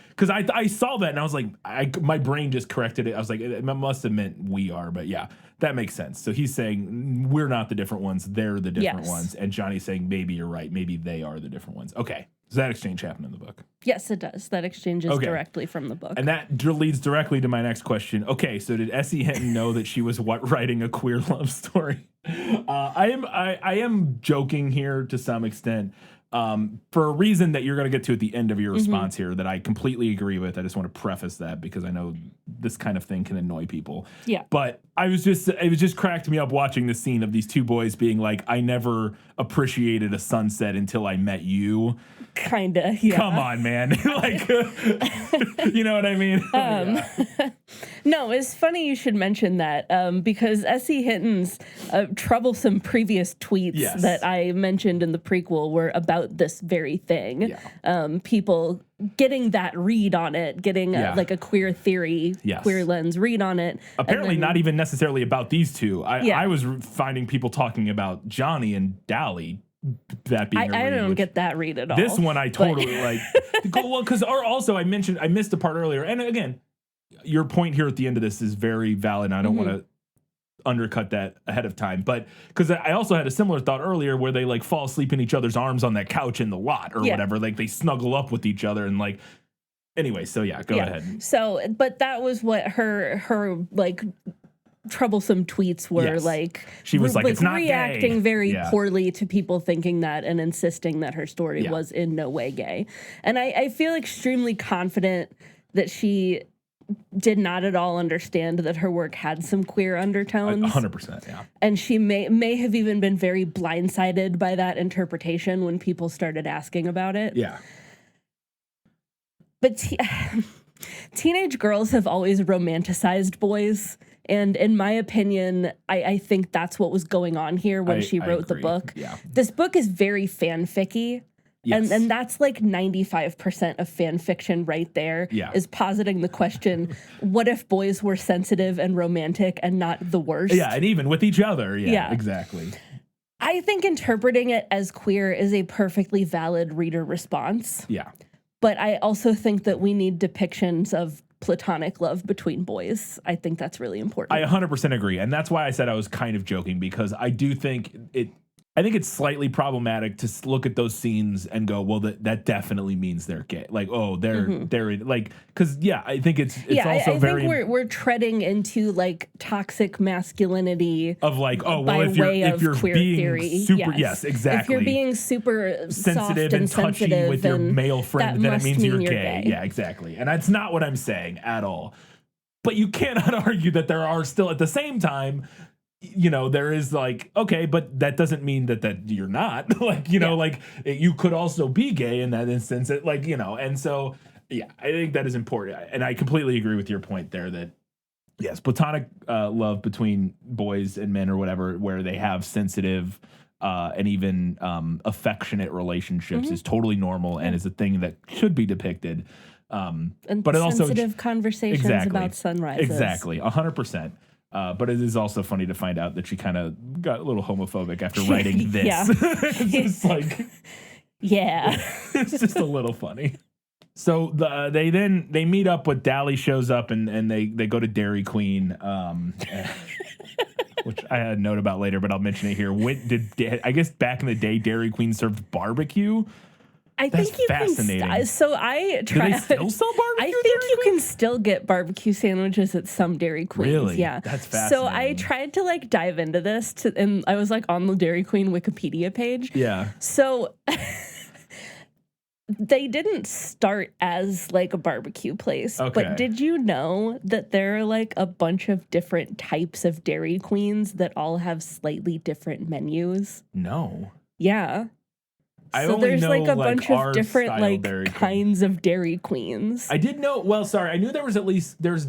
Because I saw that and I was like, my brain just corrected it. I was like, it must have meant we are, but yeah, that makes sense. So he's saying we're not the different ones, they're the different ones. And Johnny's saying maybe you're right, maybe they are the different ones. Okay. Does that exchange happen in the book? Yes, it does. That exchange is directly from the book. And that leads directly to my next question. Okay, so did Essie Hinton know that she was writing a queer love story? I am joking here to some extent, for a reason that you're going to get to at the end of your response here that I completely agree with. I just want to preface that because I know this kind of thing can annoy people. Yeah. But it was just cracked me up watching the scene of these two boys being like, I never appreciated a sunset until I met you. Kinda, yeah. Come on, man. Like, you know what I mean? No, it's funny you should mention that because Essie Hinton's troublesome previous tweets that I mentioned in the prequel were about this very thing. Yeah. People getting that read on it, getting like a queer theory, queer lens read on it. Apparently not even necessarily about these two. I was finding people talking about Johnny and Dally. That being I don't get that read at all. This one I totally like. Well, because also I missed a part earlier, and again, your point here at the end of this is very valid. And I don't want to undercut that ahead of time, but because I also had a similar thought earlier where they like fall asleep in each other's arms on that couch in the lot or whatever. Like they snuggle up with each other and like. Anyway, so go ahead. So, but that was what her like. Troublesome tweets were like she was like it's not reacting gay. very poorly to people thinking that and insisting that her story was in no way gay. And I feel extremely confident that she did not at all understand that her work had some queer undertones. 100%, yeah. And she may have even been very blindsided by that interpretation when people started asking about it. Yeah. But teenage girls have always romanticized boys. And in my opinion, I think that's what was going on here when she wrote the book. Yeah. This book is very fanficky. Yes. And that's like 95% of fan fiction right there is positing the question, what if boys were sensitive and romantic and not the worst? Yeah, and even with each other. Yeah, exactly. I think interpreting it as queer is a perfectly valid reader response. Yeah. But I also think that we need depictions of platonic love between boys. I think that's really important. I 100% agree. And that's why I said I was kind of joking, because I do think I think it's slightly problematic to look at those scenes and go, well, that definitely means they're gay. Like, oh, they're in, like, because I think it's also I very. I think we're treading into like toxic masculinity of like, oh, well, if you're being theory. super, yes, exactly. If you're being super sensitive soft and touchy with your male friend, then it means you're gay. Yeah, exactly. And that's not what I'm saying at all. But you cannot argue that there are still at the same time. There is like, okay, but that doesn't mean that you're not like, like you could also be gay in that instance. And so, I think that is important. And I completely agree with your point there that yes, platonic love between boys and men or whatever, where they have sensitive and even affectionate relationships is totally normal and is a thing that should be depicted. And but it also sensitive conversations about sunrises. Exactly, 100%. But it is also funny to find out that she kind of got a little homophobic after writing this. Yeah. It's just like, yeah. it's just a little funny. So they meet up with Dally shows up and they go to Dairy Queen, which I had a note about later, but I'll mention it here. I guess back in the day, Dairy Queen served barbecue. I That's think you fascinating. can. So I try. Do they still sell barbecue? I at think Dairy you Queen? can still get barbecue sandwiches at some Dairy Queens. Really? Yeah, That's So I fascinating. tried to like dive into this, and I was like on the Dairy Queen Wikipedia page. Yeah. So they didn't start as like a barbecue place. Okay. But did you know that there are like a bunch of different types of Dairy Queens that all have slightly different menus? No. Yeah. I So only there's know, like a like, bunch of our different style like Dairy Queen. kinds of Dairy Queens. I did know. Well, sorry, I knew there was at least there's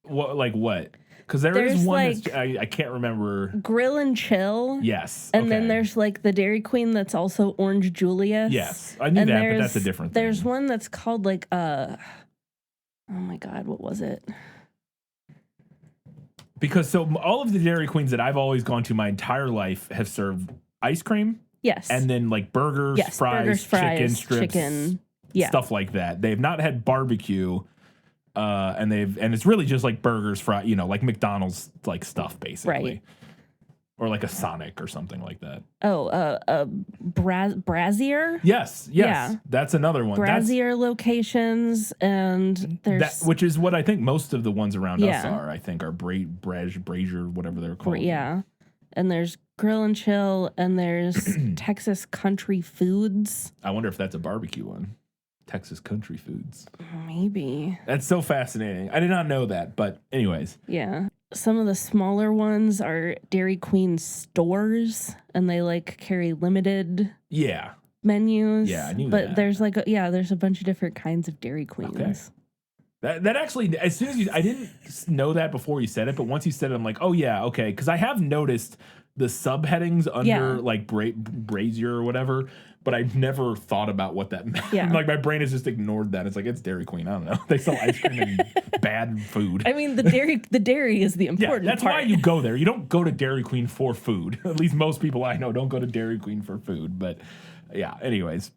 what? Because there is There's, one like, that's I can't remember. Grill and Chill. Yes, And then okay. there's like the Dairy Queen that's also Orange Julius. Yes, I knew And that, but that's a different thing. There's one that's called like oh my god, what was it? Because so all of the Dairy Queens that I've always gone to my entire life have served ice cream Yes. and then like burgers, yes, fries, burgers, chicken fries, strips, chicken. Yeah. stuff like that. They've not had barbecue, and it's really just like burgers, fry, like McDonald's like stuff basically, Right. or like a Sonic or something like that. Oh, Brazier? Yes, Yeah. that's another one. Brazier locations, and there's Which is what I think most of the ones around us Yeah. are. I think are Brazier, whatever they're called. yeah. And there's Grill and Chill, and there's Texas Country Foods. I wonder if that's a barbecue one. Texas Country Foods. Maybe. That's so fascinating. I did not know that, but anyways. Yeah. Some of the smaller ones are Dairy Queen stores, and they like carry limited Yeah. menus. Yeah, I knew but that. there's like there's a bunch of different kinds of Dairy Queens. Okay. That actually, as soon as I didn't know that before you said it, but once you said it, I'm like, oh yeah, okay. Because I have noticed the subheadings under Yeah. like Brazier or whatever, but I've never thought about what that meant. Yeah. Like my brain has just ignored that. It's like, it's Dairy Queen. I don't know. They sell ice cream and bad food. I mean, the dairy is the Yeah, important that's part. why you go there. You don't go to Dairy Queen for food. At least most people I know don't go to Dairy Queen for food. But yeah, anyways.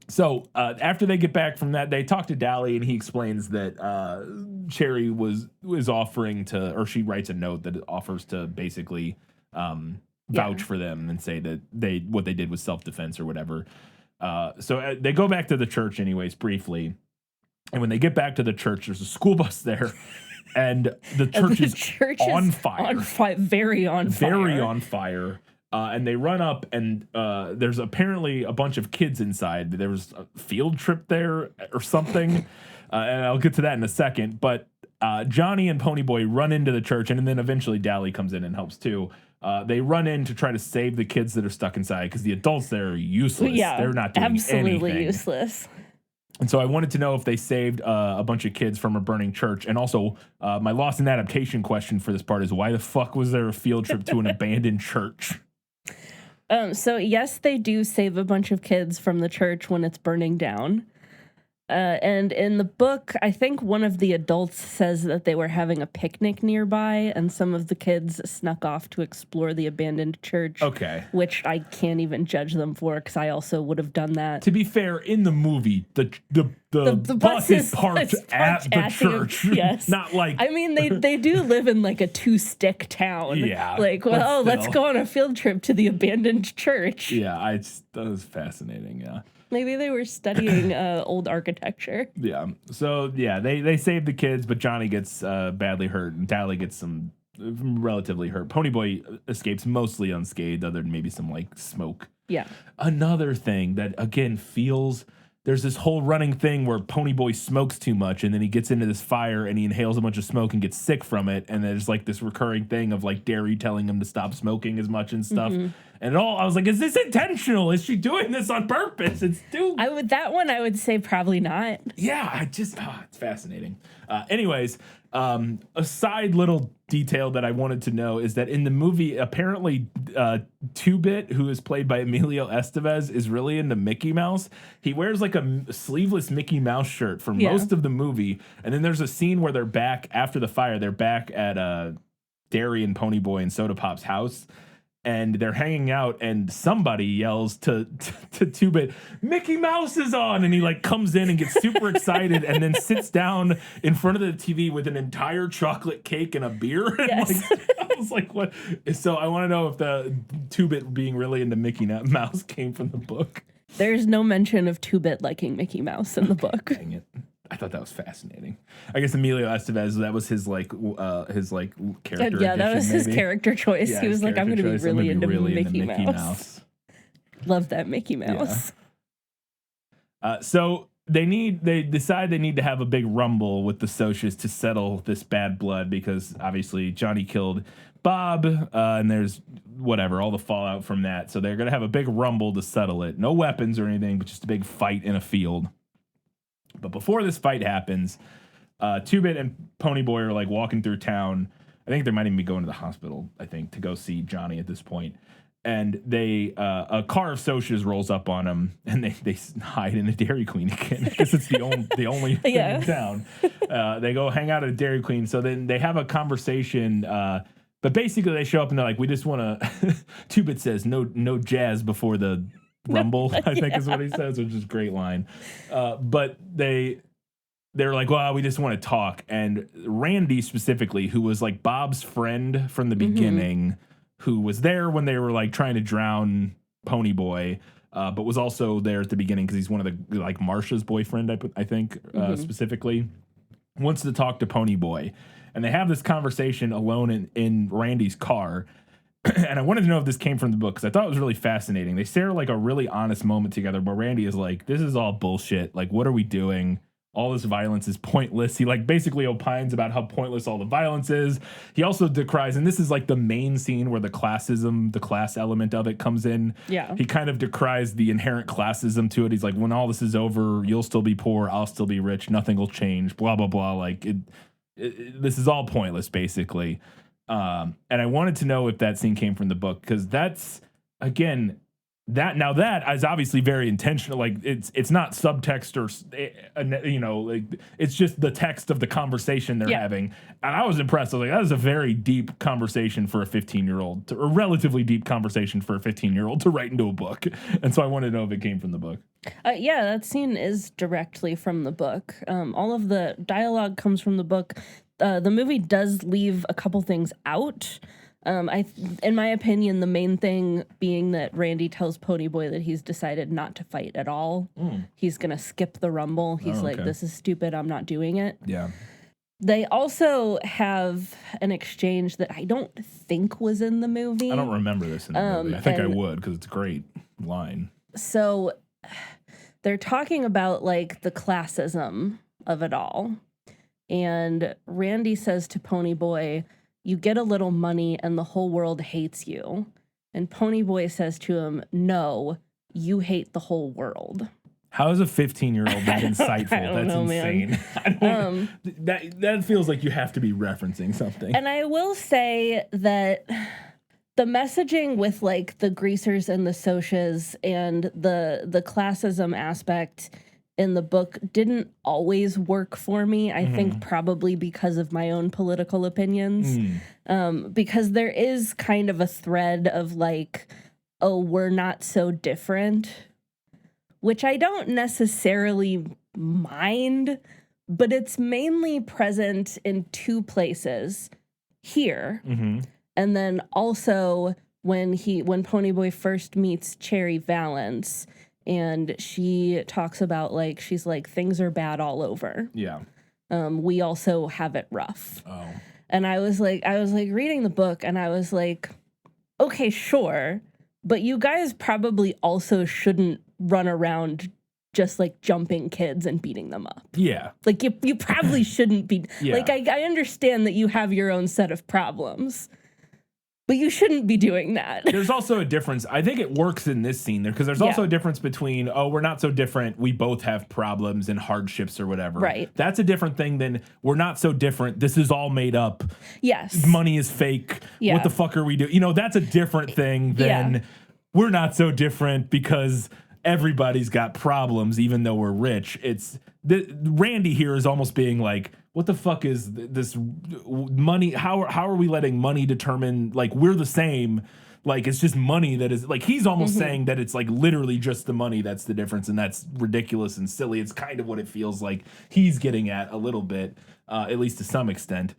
So after they get back from that, they talk to Dally, and he explains that Cherry was offering to, or she writes a note that offers to basically vouch for them and say that what they did was self-defense or whatever. So they go back to the church anyways, briefly. And when they get back to the church, there's a school bus there, and the church is on fire. Very on fire. Very on fire. And they run up, and there's apparently a bunch of kids inside. There was a field trip there or something, and I'll get to that in a second. But Johnny and Ponyboy run into the church, and then eventually Dally comes in and helps too. They run in to try to save the kids that are stuck inside because the adults there are useless. Yeah, They're not doing absolutely anything. useless. And so I wanted to know if they saved a bunch of kids from a burning church. And also, my lost in adaptation question for this part is, why the fuck was there a field trip to an abandoned church? So yes, they do save a bunch of kids from the church when it's burning down. And in the book, I think one of the adults says that they were having a picnic nearby, and some of the kids snuck off to explore the abandoned church. Okay. Which I can't even judge them for, because I also would have done that. To be fair, in the movie, the bus is parked at the church. Yes. Not like... I mean, they do live in like a two-stick town. Yeah, Like, but well, let's still. go on a field trip to the abandoned church. Yeah, that was fascinating, yeah. Maybe they were studying old architecture. Yeah. So, yeah, they save the kids, but Johnny gets badly hurt, and Dally gets some relatively hurt. Ponyboy escapes mostly unscathed, other than maybe some, like, smoke. Yeah. Another thing that, again, feels... There's this whole running thing where Ponyboy smokes too much, and then he gets into this fire, and he inhales a bunch of smoke and gets sick from it, and there's, like, this recurring thing of, like, Derry telling him to stop smoking as much and stuff. And I was like, is this intentional? Is she doing this on purpose? It's too. I would say probably not. Yeah, it's fascinating. Anyways, a side little detail that I wanted to know is that in the movie, apparently, Two-Bit, who is played by Emilio Estevez, is really into Mickey Mouse. He wears like a sleeveless Mickey Mouse shirt for most of the movie, and then there's a scene where they're back after the fire. They're back at Dairy and Ponyboy and Soda Pop's house. And they're hanging out, and somebody yells to Two-Bit, "Mickey Mouse is on!" And he like comes in and gets super excited, and then sits down in front of the TV with an entire chocolate cake and a beer. And Yes. I was like, "What?" So I want to know if the Two-Bit being really into Mickey Mouse came from the book. There's no mention of Two-Bit liking Mickey Mouse in the book. Dang it. I thought that was fascinating. I guess Emilio Estevez, that was his character. Yeah, that was his maybe. character choice. Yeah, he was his like, I'm going to be character choice. really I'm into gonna be really Mickey Mouse. Love that Mickey Mouse. So they decide they need to have a big rumble with the Socias to settle this bad blood, because obviously Johnny killed Bob, and there's all the fallout from that. So they're going to have a big rumble to settle it. No weapons or anything, but just a big fight in a field. But before this fight happens, Two-Bit and Ponyboy are like walking through town. I think they might even be going to the hospital, I think, to go see Johnny at this point. And they a car of Socias rolls up on them, and they hide in a Dairy Queen again, because it's the only thing in town. They go hang out at a Dairy Queen. So then they have a conversation. But basically, they show up and they're like, "We just want to." Two-Bit says, "No jazz before the rumble." I think is what he says, which is a great line. But they're like, "Well, we just want to talk." And Randy specifically, who was like Bob's friend from the beginning, who was there when they were like trying to drown Ponyboy, but was also there at the beginning because he's one of the like Marsha's boyfriend, I think specifically, wants to talk to Ponyboy. And they have this conversation alone in Randy's car. And I wanted to know if this came from the book, because I thought it was really fascinating. They share like a really honest moment together where Randy is like, "This is all bullshit. Like, what are we doing? All this violence is pointless." He like basically opines about how pointless all the violence is. He also decries, and this is like the main scene where the class element of it comes in. Yeah. He kind of decries the inherent classism to it. He's like, "When all this is over, you'll still be poor, I'll still be rich, nothing will change, blah, blah, blah." Like this is all pointless, basically. And I wanted to know if that scene came from the book, because that's, again, that is obviously very intentional. Like it's not subtext or like it's just the text of the conversation they're having. And I was impressed. I was like, that is a very deep conversation for a 15-year-old, a relatively deep conversation for a 15-year-old to write into a book. And so I wanted to know if it came from the book. Yeah, that scene is directly from the book. All of the dialogue comes from the book. The movie does leave a couple things out. In my opinion, the main thing being that Randy tells Ponyboy that he's decided not to fight at all. He's gonna skip the rumble. He's like, "This is stupid. I'm not doing it." Yeah. They also have an exchange that I don't think was in the movie. I don't remember this in the movie. I think I would, because it's a great line. So they're talking about like the classism of it all. And Randy says to Ponyboy, "You get a little money and the whole world hates you." And Ponyboy says to him, "No, you hate the whole world." How is a 15-year-old that insightful? That's insane. That feels like you have to be referencing something. And I will say that the messaging with like the greasers and the Socias and the classism aspect in the book didn't always work for me. I think probably because of my own political opinions. Because there is kind of a thread of like, "Oh, we're not so different," which I don't necessarily mind, but it's mainly present in two places. Here, and then also when Ponyboy first meets Cherry Valance, and she talks about like, she's like, "Things are bad all over. Yeah. We also have it rough." Oh. And I was like reading the book, and I was like, okay, sure, but you guys probably also shouldn't run around just like jumping kids and beating them up. Yeah. Like you probably shouldn't be like, I understand that you have your own set of problems, But you shouldn't be doing that. There's also a difference. I think it works in this scene there because there's also Yeah. a difference between, oh, we're not so different. We both have problems and hardships or whatever. Right. That's a different thing than we're not so different. This is all made up. Yes. Money is fake. Yeah. What the fuck are we doing? You know, that's a different thing than Yeah. we're not so different because everybody's got problems, even though we're rich. Randy here is almost being like, what the fuck is this money? How are we letting money determine, like, we're the same? Like, it's just money that is, like, he's almost saying that it's like literally just the money that's the difference, and that's ridiculous and silly. It's kind of what it feels like he's getting at a little bit, at least to some extent,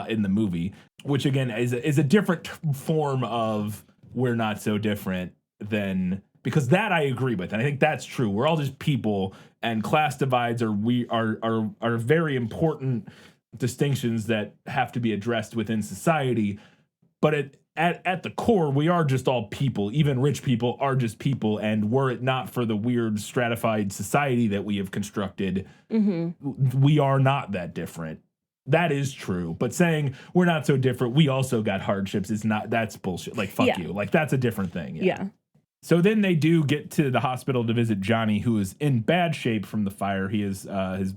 in the movie, which again is a different form of we're not so different than, because that I agree with, and I think that's true. We're all just people, and class divides are very important distinctions that have to be addressed within society. But at the core, we are just all people. Even rich people are just people, and were it not for the weird stratified society that we have constructed, we are not that different. That is true. But saying we're not so different, we also got hardships, is not, that's bullshit. Like, fuck you. Like, that's a different thing. Yeah. So then they do get to the hospital to visit Johnny, who is in bad shape from the fire. He is, as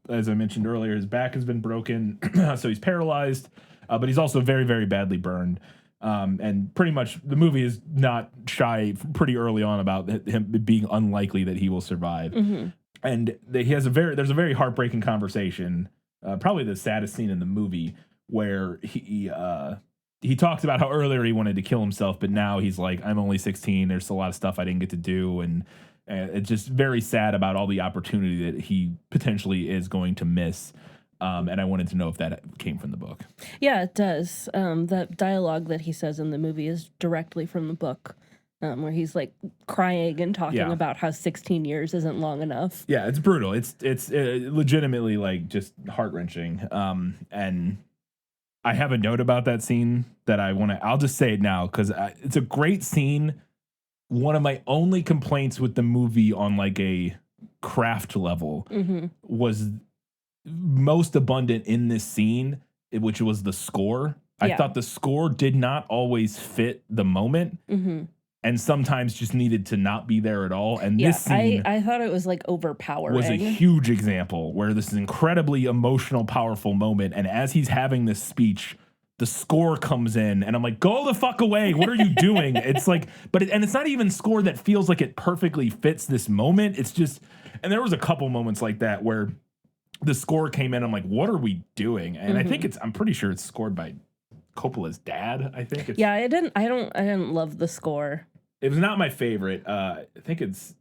I mentioned earlier, his back has been broken, so he's paralyzed, but he's also very, very badly burned. And pretty much the movie is not shy pretty early on about him being unlikely that he will survive. And there's a very heartbreaking conversation, probably the saddest scene in the movie, where he talks about how earlier he wanted to kill himself, but now he's like, I'm only 16. There's a lot of stuff I didn't get to do. And it's just very sad about all the opportunity that he potentially is going to miss. And I wanted to know if that came from the book. Yeah, it does. That dialogue that he says in the movie is directly from the book, where he's like crying and talking about how 16 years isn't long enough. Yeah, it's brutal. It's legitimately like just heart-wrenching. And I have a note about that scene that I'll just say it now because it's a great scene. One of my only complaints with the movie on like a craft level was most abundant in this scene, which was the score. I thought the score did not always fit the moment. And sometimes just needed to not be there at all. And this scene, I thought it was like overpowering. Was a huge example where this incredibly emotional, powerful moment. And as he's having this speech, the score comes in and I'm like, go the fuck away. What are you doing? It's like, and it's not even score that feels like it perfectly fits this moment. It's just, and there was a couple moments like that where the score came in. I'm like, what are we doing? And I think I'm pretty sure it's scored by Coppola's dad. I think it's, I didn't love the score. It was not my favorite. I think it's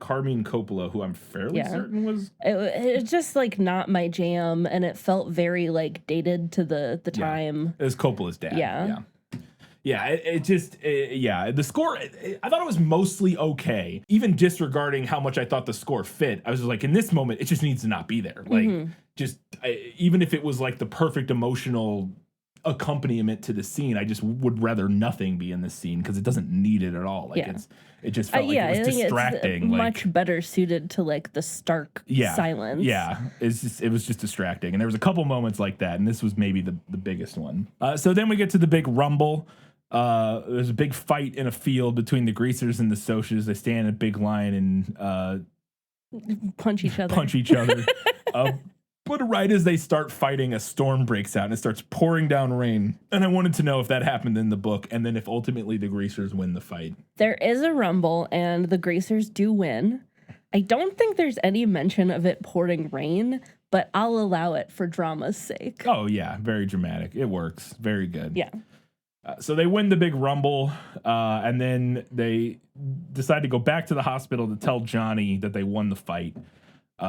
Carmine Coppola, who I'm fairly certain was. It's just like not my jam, and it felt very like dated to the time. It was Coppola's dad. Yeah. The score, I thought it was mostly okay. Even disregarding how much I thought the score fit, I was just like, in this moment, it just needs to not be there. Like, even if it was like the perfect emotional accompaniment to the scene, I just would rather nothing be in this scene because it doesn't need it at all. Like it just felt like it was distracting. It's much better suited to like the stark silence. Yeah, it was just distracting, and there was a couple moments like that, and this was maybe the biggest one. So then we get to the big rumble. There's a big fight in a field between the greasers and the Socs. They stand in a big line and punch each other. But right as they start fighting, a storm breaks out and it starts pouring down rain. And I wanted to know if that happened in the book, and then if ultimately the greasers win the fight. There is a rumble, and the greasers do win. I don't think there's any mention of it pouring rain, but I'll allow it for drama's sake. Oh, yeah. Very dramatic. It works. Very good. Yeah. So they win the big rumble, and then they decide to go back to the hospital to tell Johnny that they won the fight.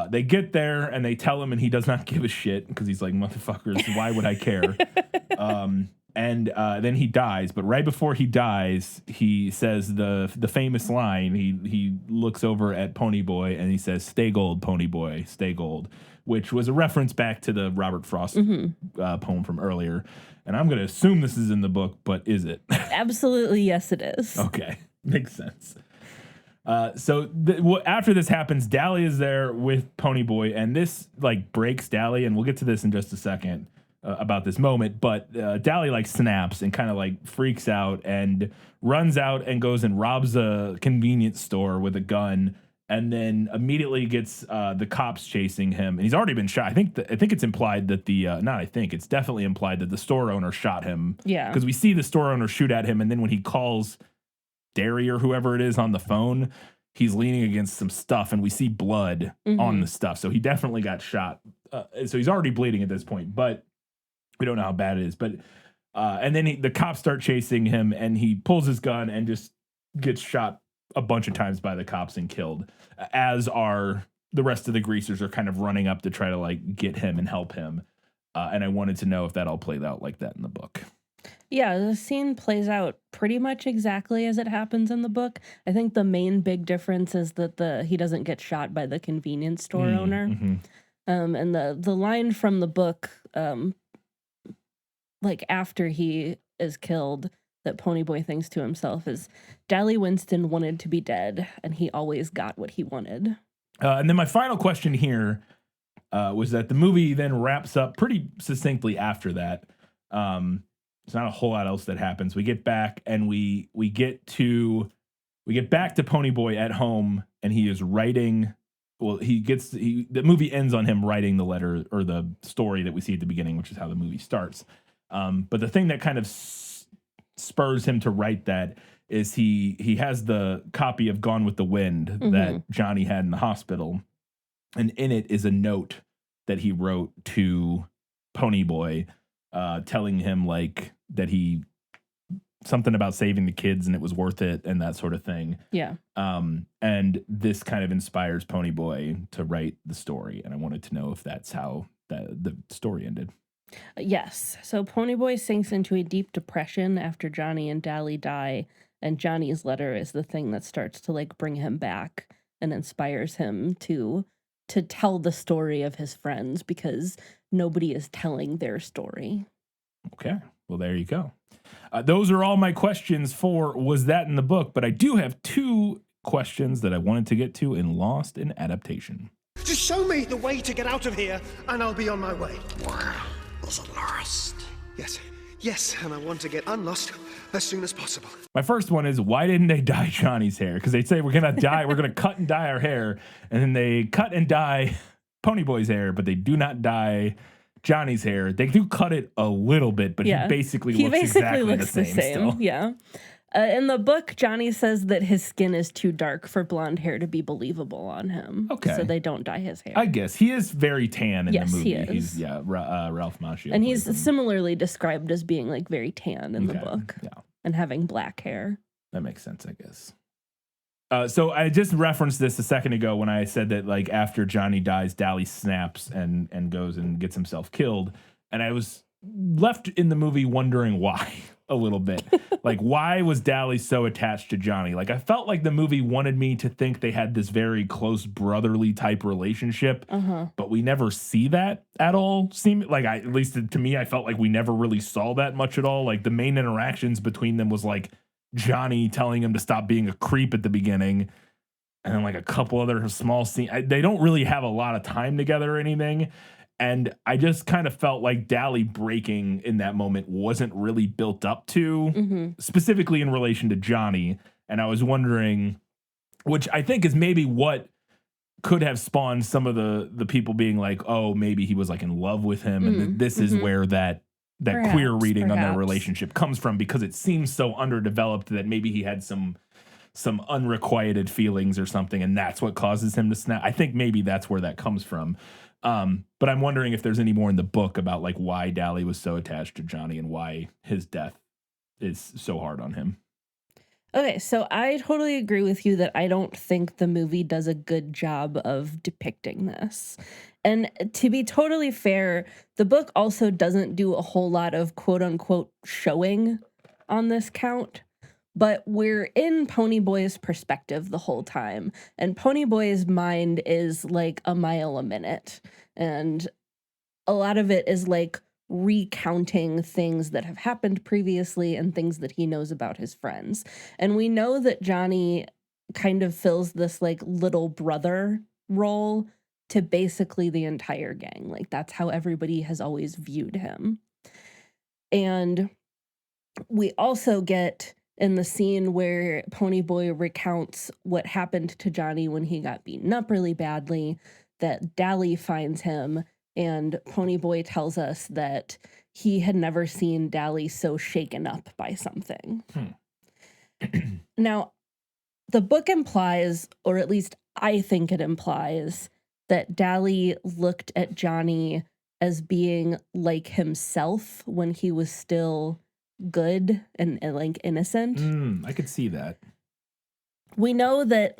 They get there and they tell him, and he does not give a shit because he's like, motherfuckers, why would I care? And then he dies. But right before he dies, he says the famous line. He looks over at Ponyboy and he says, "Stay gold, Ponyboy, stay gold," which was a reference back to the Robert Frost poem from earlier. And I'm going to assume this is in the book, but is it? Absolutely, yes, it is. Okay, makes sense. So after this happens, Dally is there with Ponyboy, and this like breaks Dally, and we'll get to this in just a second. about this moment, but Dally like snaps and kind of like freaks out and runs out and goes and robs a convenience store with a gun, and then immediately gets the cops chasing him, and he's already been shot. I think it's implied that it's definitely implied that the store owner shot him. Yeah. Because we see the store owner shoot at him, and then when he calls Derry or whoever it is on the phone, he's leaning against some stuff, and we see blood on the stuff. So he definitely got shot. So he's already bleeding at this point, but we don't know how bad it is. But and then the cops start chasing him, and he pulls his gun and just gets shot a bunch of times by the cops and killed, as are the rest of the greasers are kind of running up to try to like get him and help him. And I wanted to know if that all played out like that in the book. Yeah, the scene plays out pretty much exactly as it happens in the book. I think the main big difference is that he doesn't get shot by the convenience store owner. And the line from the book, like after he is killed, that Ponyboy thinks to himself is, Dally Winston wanted to be dead, and he always got what he wanted. And then my final question here was that the movie then wraps up pretty succinctly after that. There's not a whole lot else that happens. We get back and we get back to Ponyboy at home, and he is writing. Well, the movie ends on him writing the letter or the story that we see at the beginning, which is how the movie starts. But the thing that kind of spurs him to write that is he has the copy of Gone with the Wind that Johnny had in the hospital, and in it is a note that he wrote to Ponyboy, telling him like that something about saving the kids and it was worth it and that sort of thing. Yeah. And this kind of inspires Ponyboy to write the story, and I wanted to know if that's how the story ended. Yes. So Ponyboy sinks into a deep depression after Johnny and Dally die, and Johnny's letter is the thing that starts to like bring him back and inspires him to tell the story of his friends, because nobody is telling their story. Okay. Well, there you go. Those are all my questions for Was That in the Book? But I do have 2 questions that I wanted to get to in Lost in Adaptation. Just show me the way to get out of here, and I'll be on my way. Is it lost? Yes, and I want to get unlost as soon as possible. My first one is, why didn't they dye Johnny's hair? Because they say we're going to cut and dye our hair, and then they cut and dye Ponyboy's hair, but they do not dye Johnny's hair. They do cut it a little bit, but he basically looks exactly the same. Still. Yeah. In the book, Johnny says that his skin is too dark for blonde hair to be believable on him. Okay. So they don't dye his hair. I guess. He is very tan in the movie. He is. He's, Ralph Macchio. And he's similarly described as being like very tan in the book. Yeah. And having black hair. That makes sense, I guess. So I just referenced this a second ago when I said that like after Johnny dies, Dally snaps and goes and gets himself killed. And I was left in the movie wondering why a little bit. Like, why was Dally so attached to Johnny? Like, I felt like the movie wanted me to think they had this very close brotherly type relationship, but we never see that at all. At least to me, I felt like we never really saw that much at all. Like, the main interactions between them was like Johnny telling him to stop being a creep at the beginning, and then like a couple other small scenes. They don't really have a lot of time together or anything. And I just kind of felt like Dally breaking in that moment wasn't really built up to, specifically in relation to Johnny. And I was wondering, which I think is maybe what could have spawned some of the people being like, oh, maybe he was like in love with him. And this is where that queer reading on their relationship comes from, because it seems so underdeveloped that maybe he had some unrequited feelings or something, and that's what causes him to snap. I think maybe that's where that comes from. But I'm wondering if there's any more in the book about like why Dally was so attached to Johnny and why his death is so hard on him. Okay, so I totally agree with you that I don't think the movie does a good job of depicting this. And to be totally fair, the book also doesn't do a whole lot of quote unquote showing on this count. But we're in Ponyboy's perspective the whole time. And Ponyboy's mind is like a mile a minute. And a lot of it is like recounting things that have happened previously and things that he knows about his friends. And we know that Johnny kind of fills this like little brother role to basically the entire gang. Like, that's how everybody has always viewed him. And we also get in the scene where Ponyboy recounts what happened to Johnny when he got beaten up really badly, that Dally finds him, and Ponyboy tells us that he had never seen Dally so shaken up by something. Now, the book implies, or at least I think it implies, that Dally looked at Johnny as being like himself when he was still good and like innocent. I could see that. We know that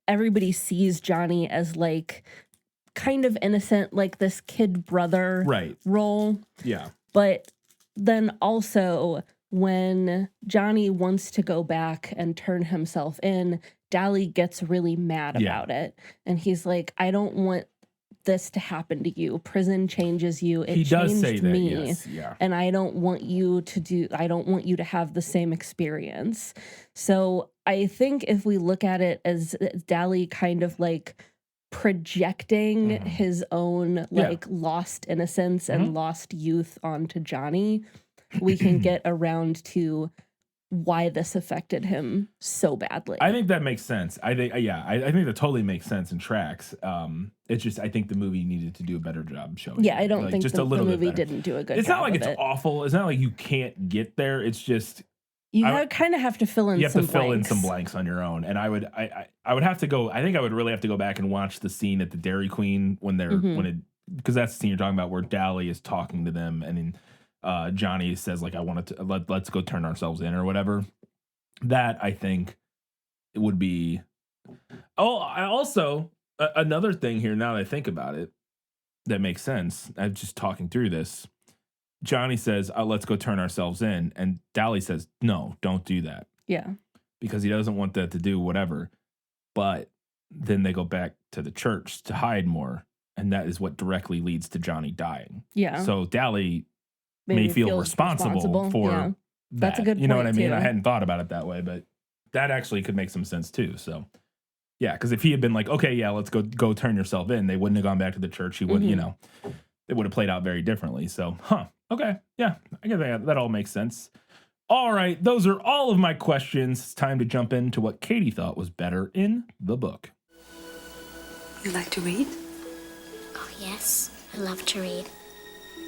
everybody sees Johnny as like kind of innocent, like this kid brother role. Yeah. But then also when Johnny wants to go back and turn himself in, Dally gets really mad about it. And he's like, I don't want this to happen to you. Prison changes you. It He does say changed that, me. yes, yeah. And I don't want you to have the same experience. So I think if we look at it as Dally kind of like projecting his own like lost innocence and lost youth onto Johnny, we can get around to why this affected him so badly. I think that makes sense. I think that totally makes sense and tracks. It's just I think the movie needed to do a better job showing. Yeah, I don't think just the a little movie bit better. didn't do a good It's job. not like of it's it. awful. It's not like you can't get there. It's just You kind of have to fill in. You have some to fill in blanks. some blanks on your own. And I would have to go. I think I would really have to go back and watch the scene at the Dairy Queen when they're because that's the scene you're talking about where Dally is talking to them and then Johnny says like I wanted to let's go turn ourselves in or whatever. That I think it would be. Oh, I also another thing here. Now that I think about it, that makes sense. I'm just talking through this. Johnny says, let's go turn ourselves in. And Dally says, no, don't do that. Yeah. Because he doesn't want that to do whatever. But then they go back to the church to hide more. And that is what directly leads to Johnny dying. Yeah. So Dally Maybe may feel feels responsible for that. That's a good You know what I point, mean? too. I hadn't thought about it that way, but that actually could make some sense too. So yeah, because if he had been like, okay, yeah, let's go turn yourself in, they wouldn't have gone back to the church. He wouldn't, it would have played out very differently. So, okay. Yeah, I guess that all makes sense. All right, those are all of my questions. It's time to jump into what Katie thought was better in the book. You like to read? Oh, yes. I love to read.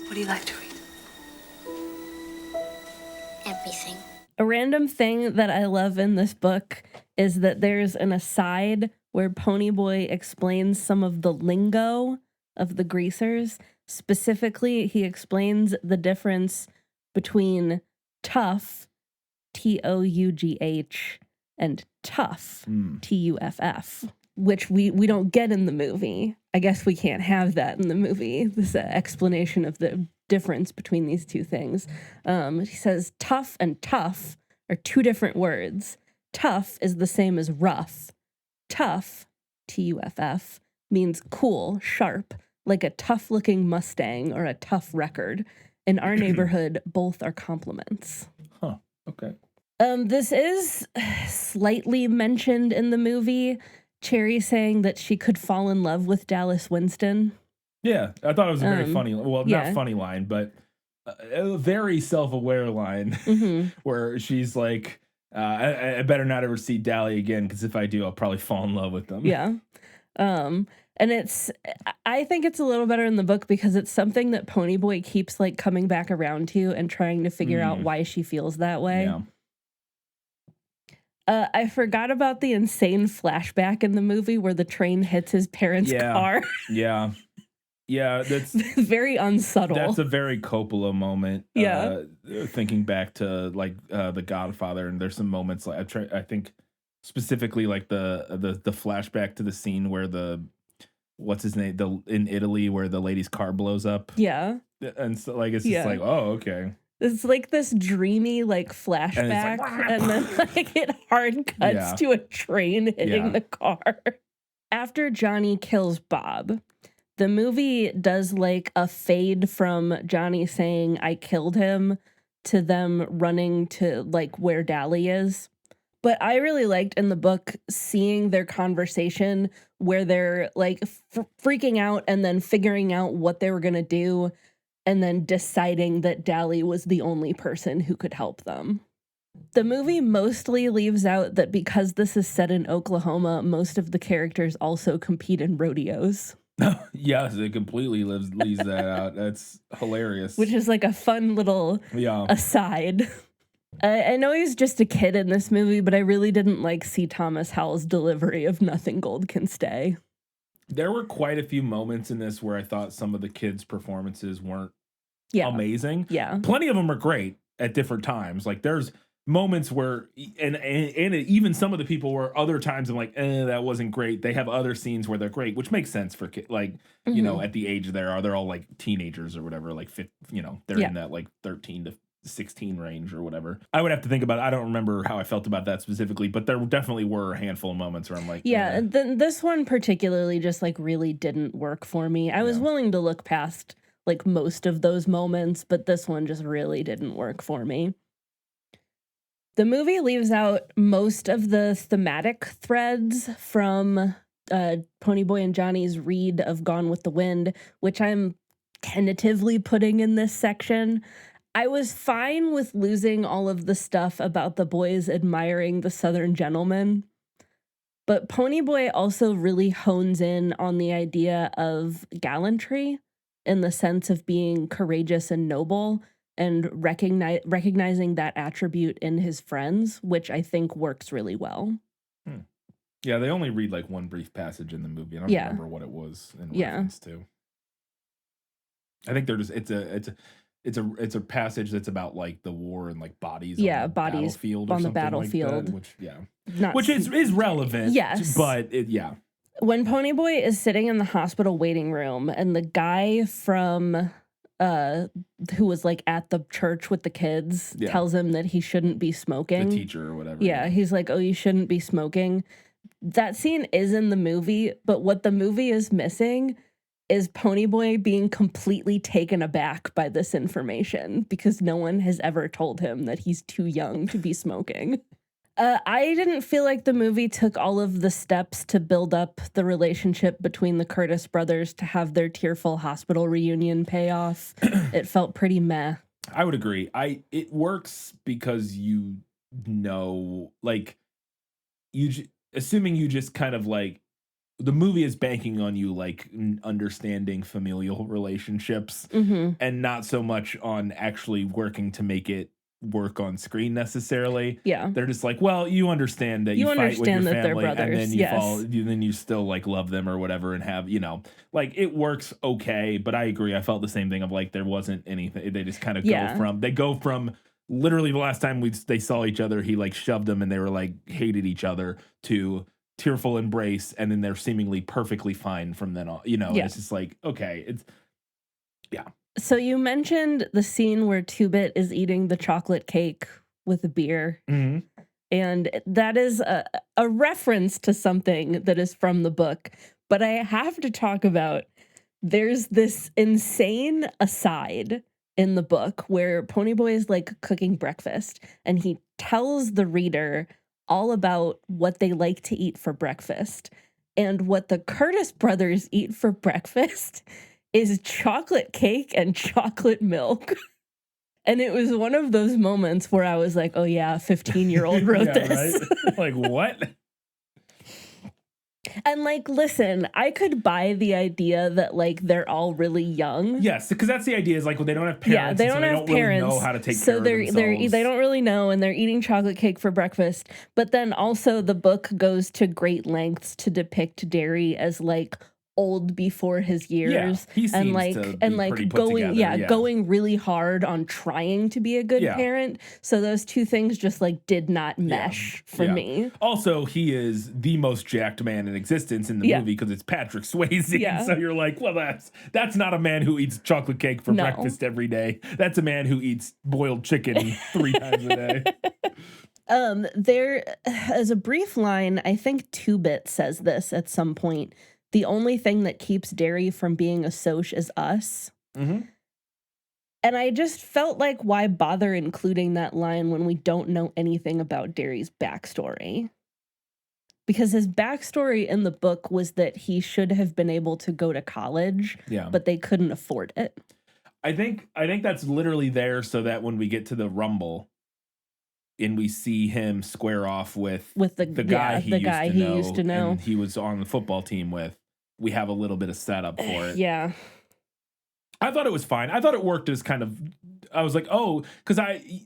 What do you like to read? Everything. A random thing that I love in this book is that there's an aside where Ponyboy explains some of the lingo of the greasers. Specifically, he explains the difference between tough, Tough, and tough, Tuff, which we don't get in the movie. I guess we can't have that in the movie, this explanation of the difference between these two things. He says tough and tough are two different words. Tough is the same as rough. Tough, Tuff, means cool, sharp, like a tough-looking Mustang or a tough record. In our neighborhood, both are compliments. Huh, okay. This is slightly mentioned in the movie. Cherry saying that she could fall in love with Dallas Winston. Yeah, I thought it was a very funny, well, yeah. not funny line, but a very self-aware line where she's like, I better not ever see Dally again because if I do, I'll probably fall in love with them. Yeah. And I think it's a little better in the book because it's something that Ponyboy keeps like coming back around to and trying to figure out why she feels that way. Yeah. I forgot about the insane flashback in the movie where the train hits his parents' car. Yeah. Yeah, that's very unsubtle. That's a very Coppola moment. Yeah. Thinking back to like The Godfather, and there's some moments like I think specifically like the flashback to the scene where what's his name in Italy where the lady's car blows up. Yeah. And so like it's just like, oh, okay. It's like this dreamy like flashback, and then like it hard cuts to a train hitting the car. After Johnny kills Bob, the movie does like a fade from Johnny saying I killed him to them running to like where Dally is. But I really liked in the book seeing their conversation where they're like freaking out and then figuring out what they were going to do and then deciding that Dally was the only person who could help them. The movie mostly leaves out that because this is set in Oklahoma, most of the characters also compete in rodeos. Yes, it completely leaves that out. That's hilarious. Which is like a fun little aside. I know he's just a kid in this movie, but I really didn't like C. Thomas Howell's delivery of Nothing Gold Can Stay. There were quite a few moments in this where I thought some of the kids' performances weren't amazing. Yeah. Plenty of them are great at different times. Like there's moments where, and even some of the people where other times I'm like, that wasn't great. They have other scenes where they're great, which makes sense for like, you know, at the age they're all like teenagers or whatever, like, they're in that like 13 to 16 range or whatever. I would have to think about it. I don't remember how I felt about that specifically, but there definitely were a handful of moments where I'm like, this one particularly just like really didn't work for me. I was willing to look past like most of those moments, but this one just really didn't work for me. The movie leaves out most of the thematic threads from Ponyboy and Johnny's read of Gone with the Wind, which I'm tentatively putting in this section. I was fine with losing all of the stuff about the boys admiring the Southern gentleman, but Ponyboy also really hones in on the idea of gallantry in the sense of being courageous and noble, and recognizing that attribute in his friends, which I think works really well. Yeah, they only read like one brief passage in the movie. I don't remember what it was in reference to. I think they're just it's a passage that's about like the war and like bodies on the battlefield or on the something battlefield, like that, which is relevant. Yes, but when Ponyboy is sitting in the hospital waiting room and the guy from who was like at the church with the kids tells him that he shouldn't be smoking, the teacher or whatever. Yeah, he's like, oh, you shouldn't be smoking. That scene is in the movie, but what the movie is missing is Ponyboy being completely taken aback by this information because no one has ever told him that he's too young to be smoking. I didn't feel like the movie took all of the steps to build up the relationship between the Curtis brothers to have their tearful hospital reunion pay off. It felt pretty meh. I would agree. It works because assuming you just kind of like, the movie is banking on you like understanding familial relationships and not so much on actually working to make it work on screen necessarily. Yeah, they're just like, well, you understand that you fight with your family and then then you still like love them or whatever and have, like it works okay. But I agree. I felt the same thing of like there wasn't anything. They just kind of go from literally the last time they saw each other, he like shoved them and they were like hated each other to tearful embrace, and then they're seemingly perfectly fine from then on. It's just like, okay, So you mentioned the scene where 2-Bit is eating the chocolate cake with a beer. Mm-hmm. And that is a reference to something that is from the book. But I have to talk about, there's this insane aside in the book where Ponyboy is like cooking breakfast and he tells the reader all about what they like to eat for breakfast. And what the Curtis brothers eat for breakfast is chocolate cake and chocolate milk. And it was one of those moments where I was like, oh yeah, a 15-year-old wrote this. Right? Like, what? And like, listen, I could buy the idea that like they're all really young. Yes, because that's the idea is like when they don't have parents. Yeah, they don't have parents. Really know how to take care of themselves. They don't really know, and they're eating chocolate cake for breakfast. But then also the book goes to great lengths to depict Derry as like old before his years, he seems and like to be pretty put going together, going really hard on trying to be a good parent. So those two things just like did not mesh for me. Also, he is the most jacked man in existence in the movie because it's Patrick Swayze. Yeah. So you're like, well, that's not a man who eats chocolate cake for breakfast every day. That's a man who eats boiled chicken 3 times a day. There as a brief line, I think 2-Bit says this at some point. The only thing that keeps Derry from being a Soch is us. Mm-hmm. And I just felt like, why bother including that line when we don't know anything about Derry's backstory? Because his backstory in the book was that he should have been able to go to college, Yeah. but they couldn't afford it. I think that's literally there so that when we get to the Rumble and we see him square off with the guy he used to know and he was on the football team with, we have a little bit of setup for it. Yeah. I thought it was fine. I thought it worked as kind of, I was like, oh, because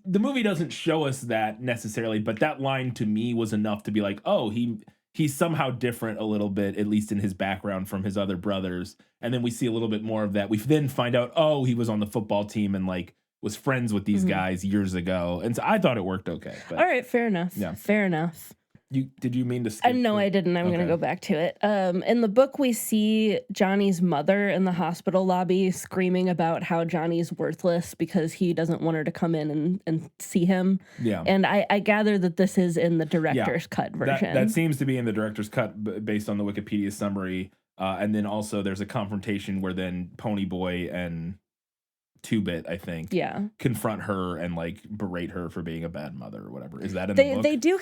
the movie doesn't show us that necessarily, but that line to me was enough to be like, oh, he's somehow different a little bit, at least in his background from his other brothers. And then we see a little bit more of that. We then find out, oh, he was on the football team and like was friends with these guys years ago. And so I thought it worked okay. But all right, fair enough. Yeah. Fair enough. Did you mean to skip? No, I didn't. I'm going to go back to it. In the book, we see Johnny's mother in the hospital lobby screaming about how Johnny's worthless because he doesn't want her to come in and see him. Yeah. And I gather that this is in the director's cut version. That seems to be in the director's cut based on the Wikipedia summary. And then also there's a confrontation where then Ponyboy and 2-Bit, I think, confront her and like berate her for being a bad mother or whatever. Is that in the book? They do.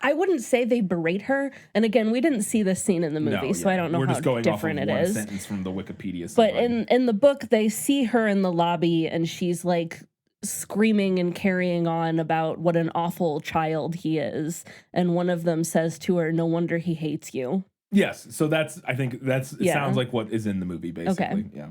I wouldn't say they berate her. And again, we didn't see this scene in the movie, so I don't know We're how just going different off of it one is. sentence from the Wikipedia But summary. in the book, they see her in the lobby and she's like screaming and carrying on about what an awful child he is. And one of them says to her, "No wonder he hates you." Yes, so I think it sounds like what is in the movie, basically. Okay. Yeah.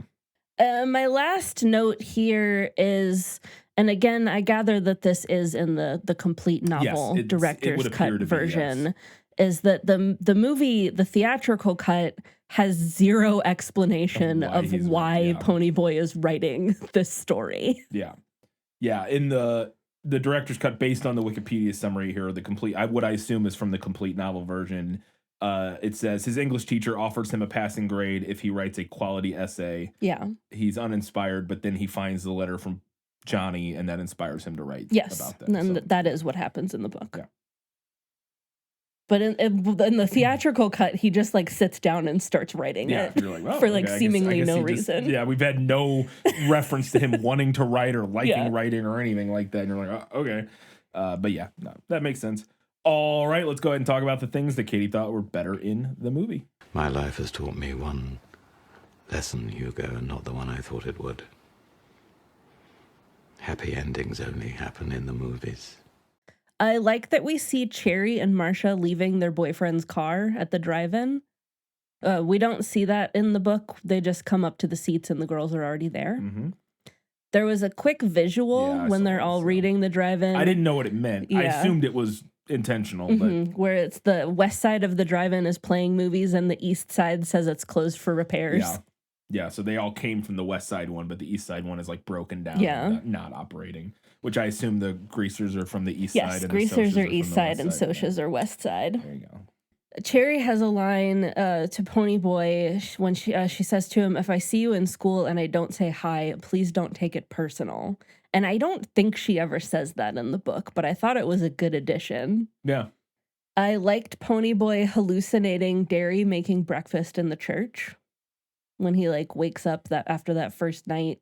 My last note here is, and again, I gather that this is in the complete novel director's cut version, is that the movie, the theatrical cut, has zero explanation of why Ponyboy is writing this story. Yeah. Yeah, in the director's cut based on the Wikipedia summary here, the complete, what I assume is from the complete novel version, it says his English teacher offers him a passing grade if he writes a quality essay. Yeah. He's uninspired, but then he finds the letter from Johnny and that inspires him to write about that. And that is what happens in the book. Yeah. But in the theatrical cut, he just like sits down and starts writing it you're like, well, for like seemingly I guess no he reason. We've had no reference to him wanting to write or liking writing or anything like that. And you're like, oh, okay. But yeah, no, that makes sense. All right, let's go ahead and talk about the things that Katie thought were better in the movie. My life has taught me one lesson, Hugo, and not the one I thought it would. Happy endings only happen in the movies. I like that we see Cherry and Marcia leaving their boyfriend's car at the drive-in. We don't see that in the book. They just come up to the seats and the girls are already there. Mm-hmm. There was a quick visual when they're all reading the drive-in. I didn't know what it meant. I assumed it was intentional. But where it's the west side of the drive-in is playing movies and the east side says it's closed for repairs. Yeah, so they all came from the west side one, but the east side one is like broken down and not operating, which I assume the greasers are from the east side. Yes, and greasers the are east side and socias are west side. There you go. Cherry has a line to Ponyboy when she says to him, "If I see you in school and I don't say hi, please don't take it personal." And I don't think she ever says that in the book, but I thought it was a good addition. Yeah. I liked Ponyboy hallucinating Derry making breakfast in the church when he like wakes up after that first night.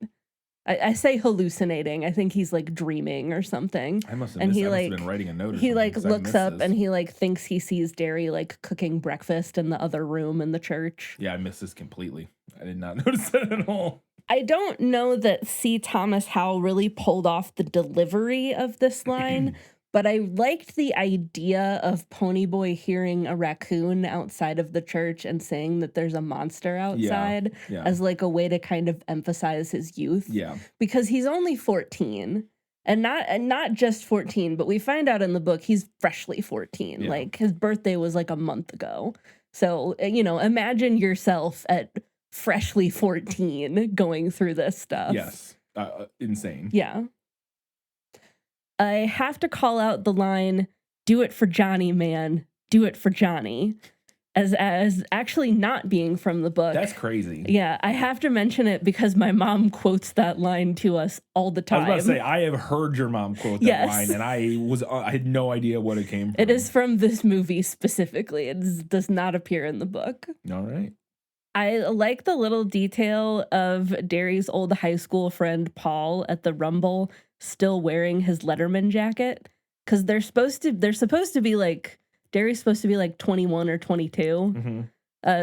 I say hallucinating. I think he's like dreaming or something. I must have been writing a note. He like looks up and he like thinks he sees Derry like cooking breakfast in the other room in the church. Yeah, I missed this completely. I did not notice that at all. I don't know that C. Thomas Howell really pulled off the delivery of this line, but I liked the idea of Ponyboy hearing a raccoon outside of the church and saying that there's a monster outside as like a way to kind of emphasize his youth. Yeah. Because he's only 14 and not just 14, but we find out in the book he's freshly 14. Yeah. Like his birthday was like a month ago. So, imagine yourself at freshly 14 going through this stuff. Yes. Insane. Yeah. I have to call out the line, "Do it for Johnny, man. Do it for Johnny," as actually not being from the book. That's crazy. Yeah, I have to mention it because my mom quotes that line to us all the time. I was about to say, I have heard your mom quote that line, and I had no idea what it came from. It is from this movie specifically. It does not appear in the book. All right. I like the little detail of Derry's old high school friend Paul at the Rumble still wearing his Letterman jacket, because they're supposed to be like Derry's supposed to be like 21 or 22.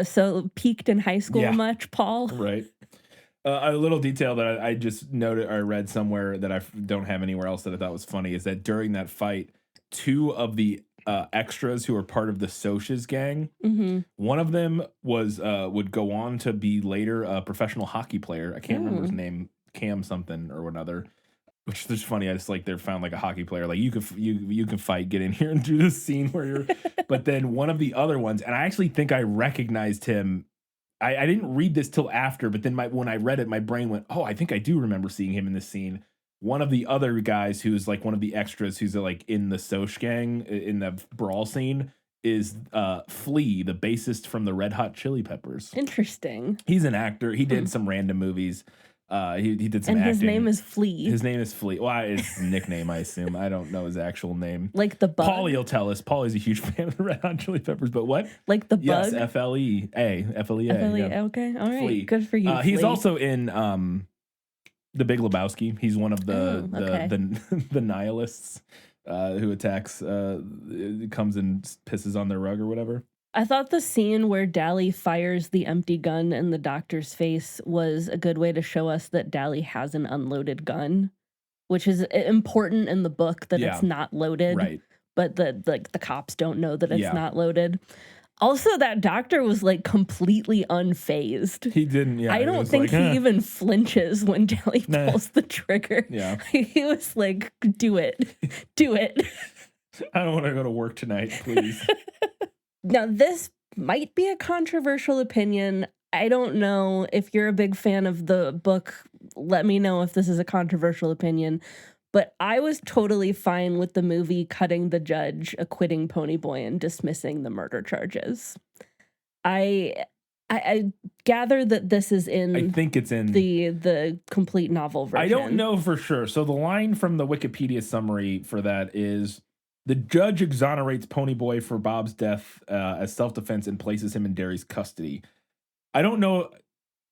So peaked in high school much, Paul? Right. A little detail that I just noted or read somewhere that I don't have anywhere else that I thought was funny is that during that fight, two of the extras who are part of the Soch's gang, one of them was would go on to be later a professional hockey player. I can't remember his name, Cam something or another. Which is just funny. I just like they found like a hockey player. Like you can fight, get in here and do this scene where you're. But then one of the other ones, and I actually think I recognized him. I didn't read this till after, but then when I read it, my brain went, "Oh, I think I do remember seeing him in this scene." One of the other guys who's like one of the extras who's like in the Soch gang in the brawl scene is Flea, the bassist from the Red Hot Chili Peppers. Interesting. He's an actor. He did some random movies. He did some and acting. His name is Flea. His name is Flea. Well, it's his nickname, I assume. I don't know his actual name. Like the bug? Paulie will tell us. Paulie's a huge fan of the Red Hot Chili Peppers, but what? Like the bug? Yes, F-L-E-A. F-L-E-A, okay. All right. Flea. Good for you, He's Flea. also in The Big Lebowski. He's one of the nihilists who attacks, comes and pisses on their rug or whatever. I thought the scene where Dally fires the empty gun in the doctor's face was a good way to show us that Dally has an unloaded gun, which is important in the book that it's not loaded. Right. But the cops don't know that it's not loaded. Also, that doctor was like completely unfazed. He didn't. Yeah, I don't think he even flinches when Dally pulls the trigger. Yeah, he was like, "Do it, do it." I don't want to go to work tonight, please. Now, this might be a controversial opinion. I don't know if you're a big fan of the book. Let me know if this is a controversial opinion. But I was totally fine with the movie cutting the judge, acquitting Ponyboy, and dismissing the murder charges. I gather that this is in. I think it's in the complete novel version. I don't know for sure. So the line from the Wikipedia summary for that is: the judge exonerates Ponyboy for Bob's death as self-defense and places him in Derry's custody. I don't know.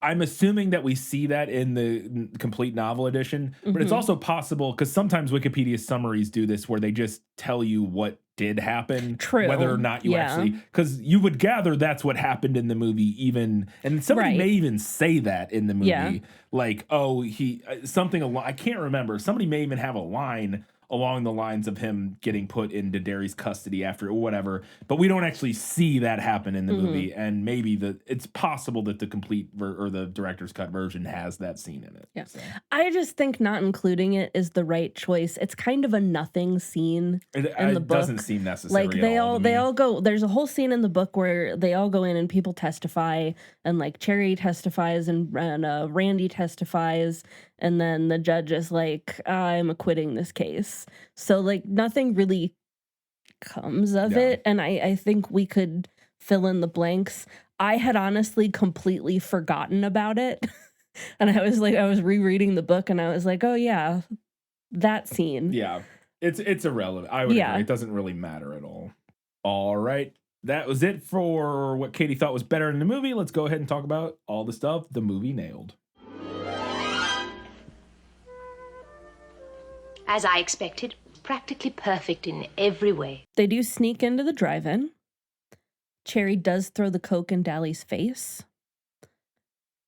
I'm assuming that we see that in the complete novel edition, but it's also possible because sometimes Wikipedia summaries do this where they just tell you what did happen, whether or not you actually, because you would gather that's what happened in the movie even, and somebody may even say that in the movie, like, oh, I can't remember. Somebody may even have a line along the lines of him getting put into Derry's custody after whatever, but we don't actually see that happen in the movie, and maybe it's possible that the complete or the director's cut version has that scene in it. Yeah, so. I just think not including it is the right choice. It's kind of a nothing scene in the book. It doesn't seem necessary. Like they all go. There's a whole scene in the book where they all go in and people testify, and like Cherry testifies and Randy testifies. And then the judge is like, I'm acquitting this case. So, like, nothing really comes of it. And I think we could fill in the blanks. I had honestly completely forgotten about it. And I was rereading the book and I was like, oh, yeah, that scene. Yeah, it's irrelevant. I would agree. It doesn't really matter at all. All right. That was it for what Katie thought was better in the movie. Let's go ahead and talk about all the stuff the movie nailed. As I expected, practically perfect in every way. They do sneak into the drive-in. Cherry does throw the Coke in Dally's face.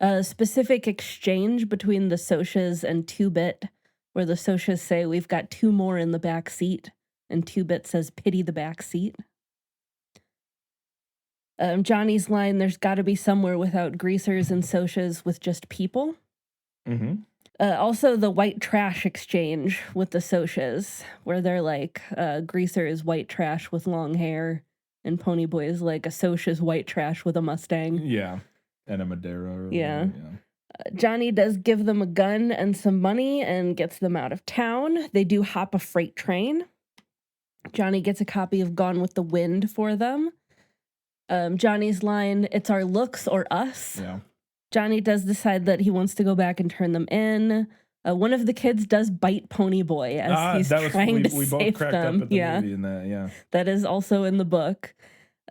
A specific exchange between the Sochas and 2-Bit, where the Sochas say, we've got 2 more in the back seat, and 2-Bit says, pity the back seat. Johnny's line, there's got to be somewhere without greasers and Sochas with just people. Mm-hmm. Also, the white trash exchange with the Sochas, where they're like, Greaser is white trash with long hair, and Ponyboy is like a Socha's white trash with a Mustang. Yeah, and a Madera. Yeah. Johnny does give them a gun and some money and gets them out of town. They do hop a freight train. Johnny gets a copy of Gone with the Wind for them. Johnny's line, it's our looks or us. Yeah. Johnny does decide that he wants to go back and turn them in. One of the kids does bite Ponyboy as he's trying to save both cracked them. Up at the movie in that, that is also in the book.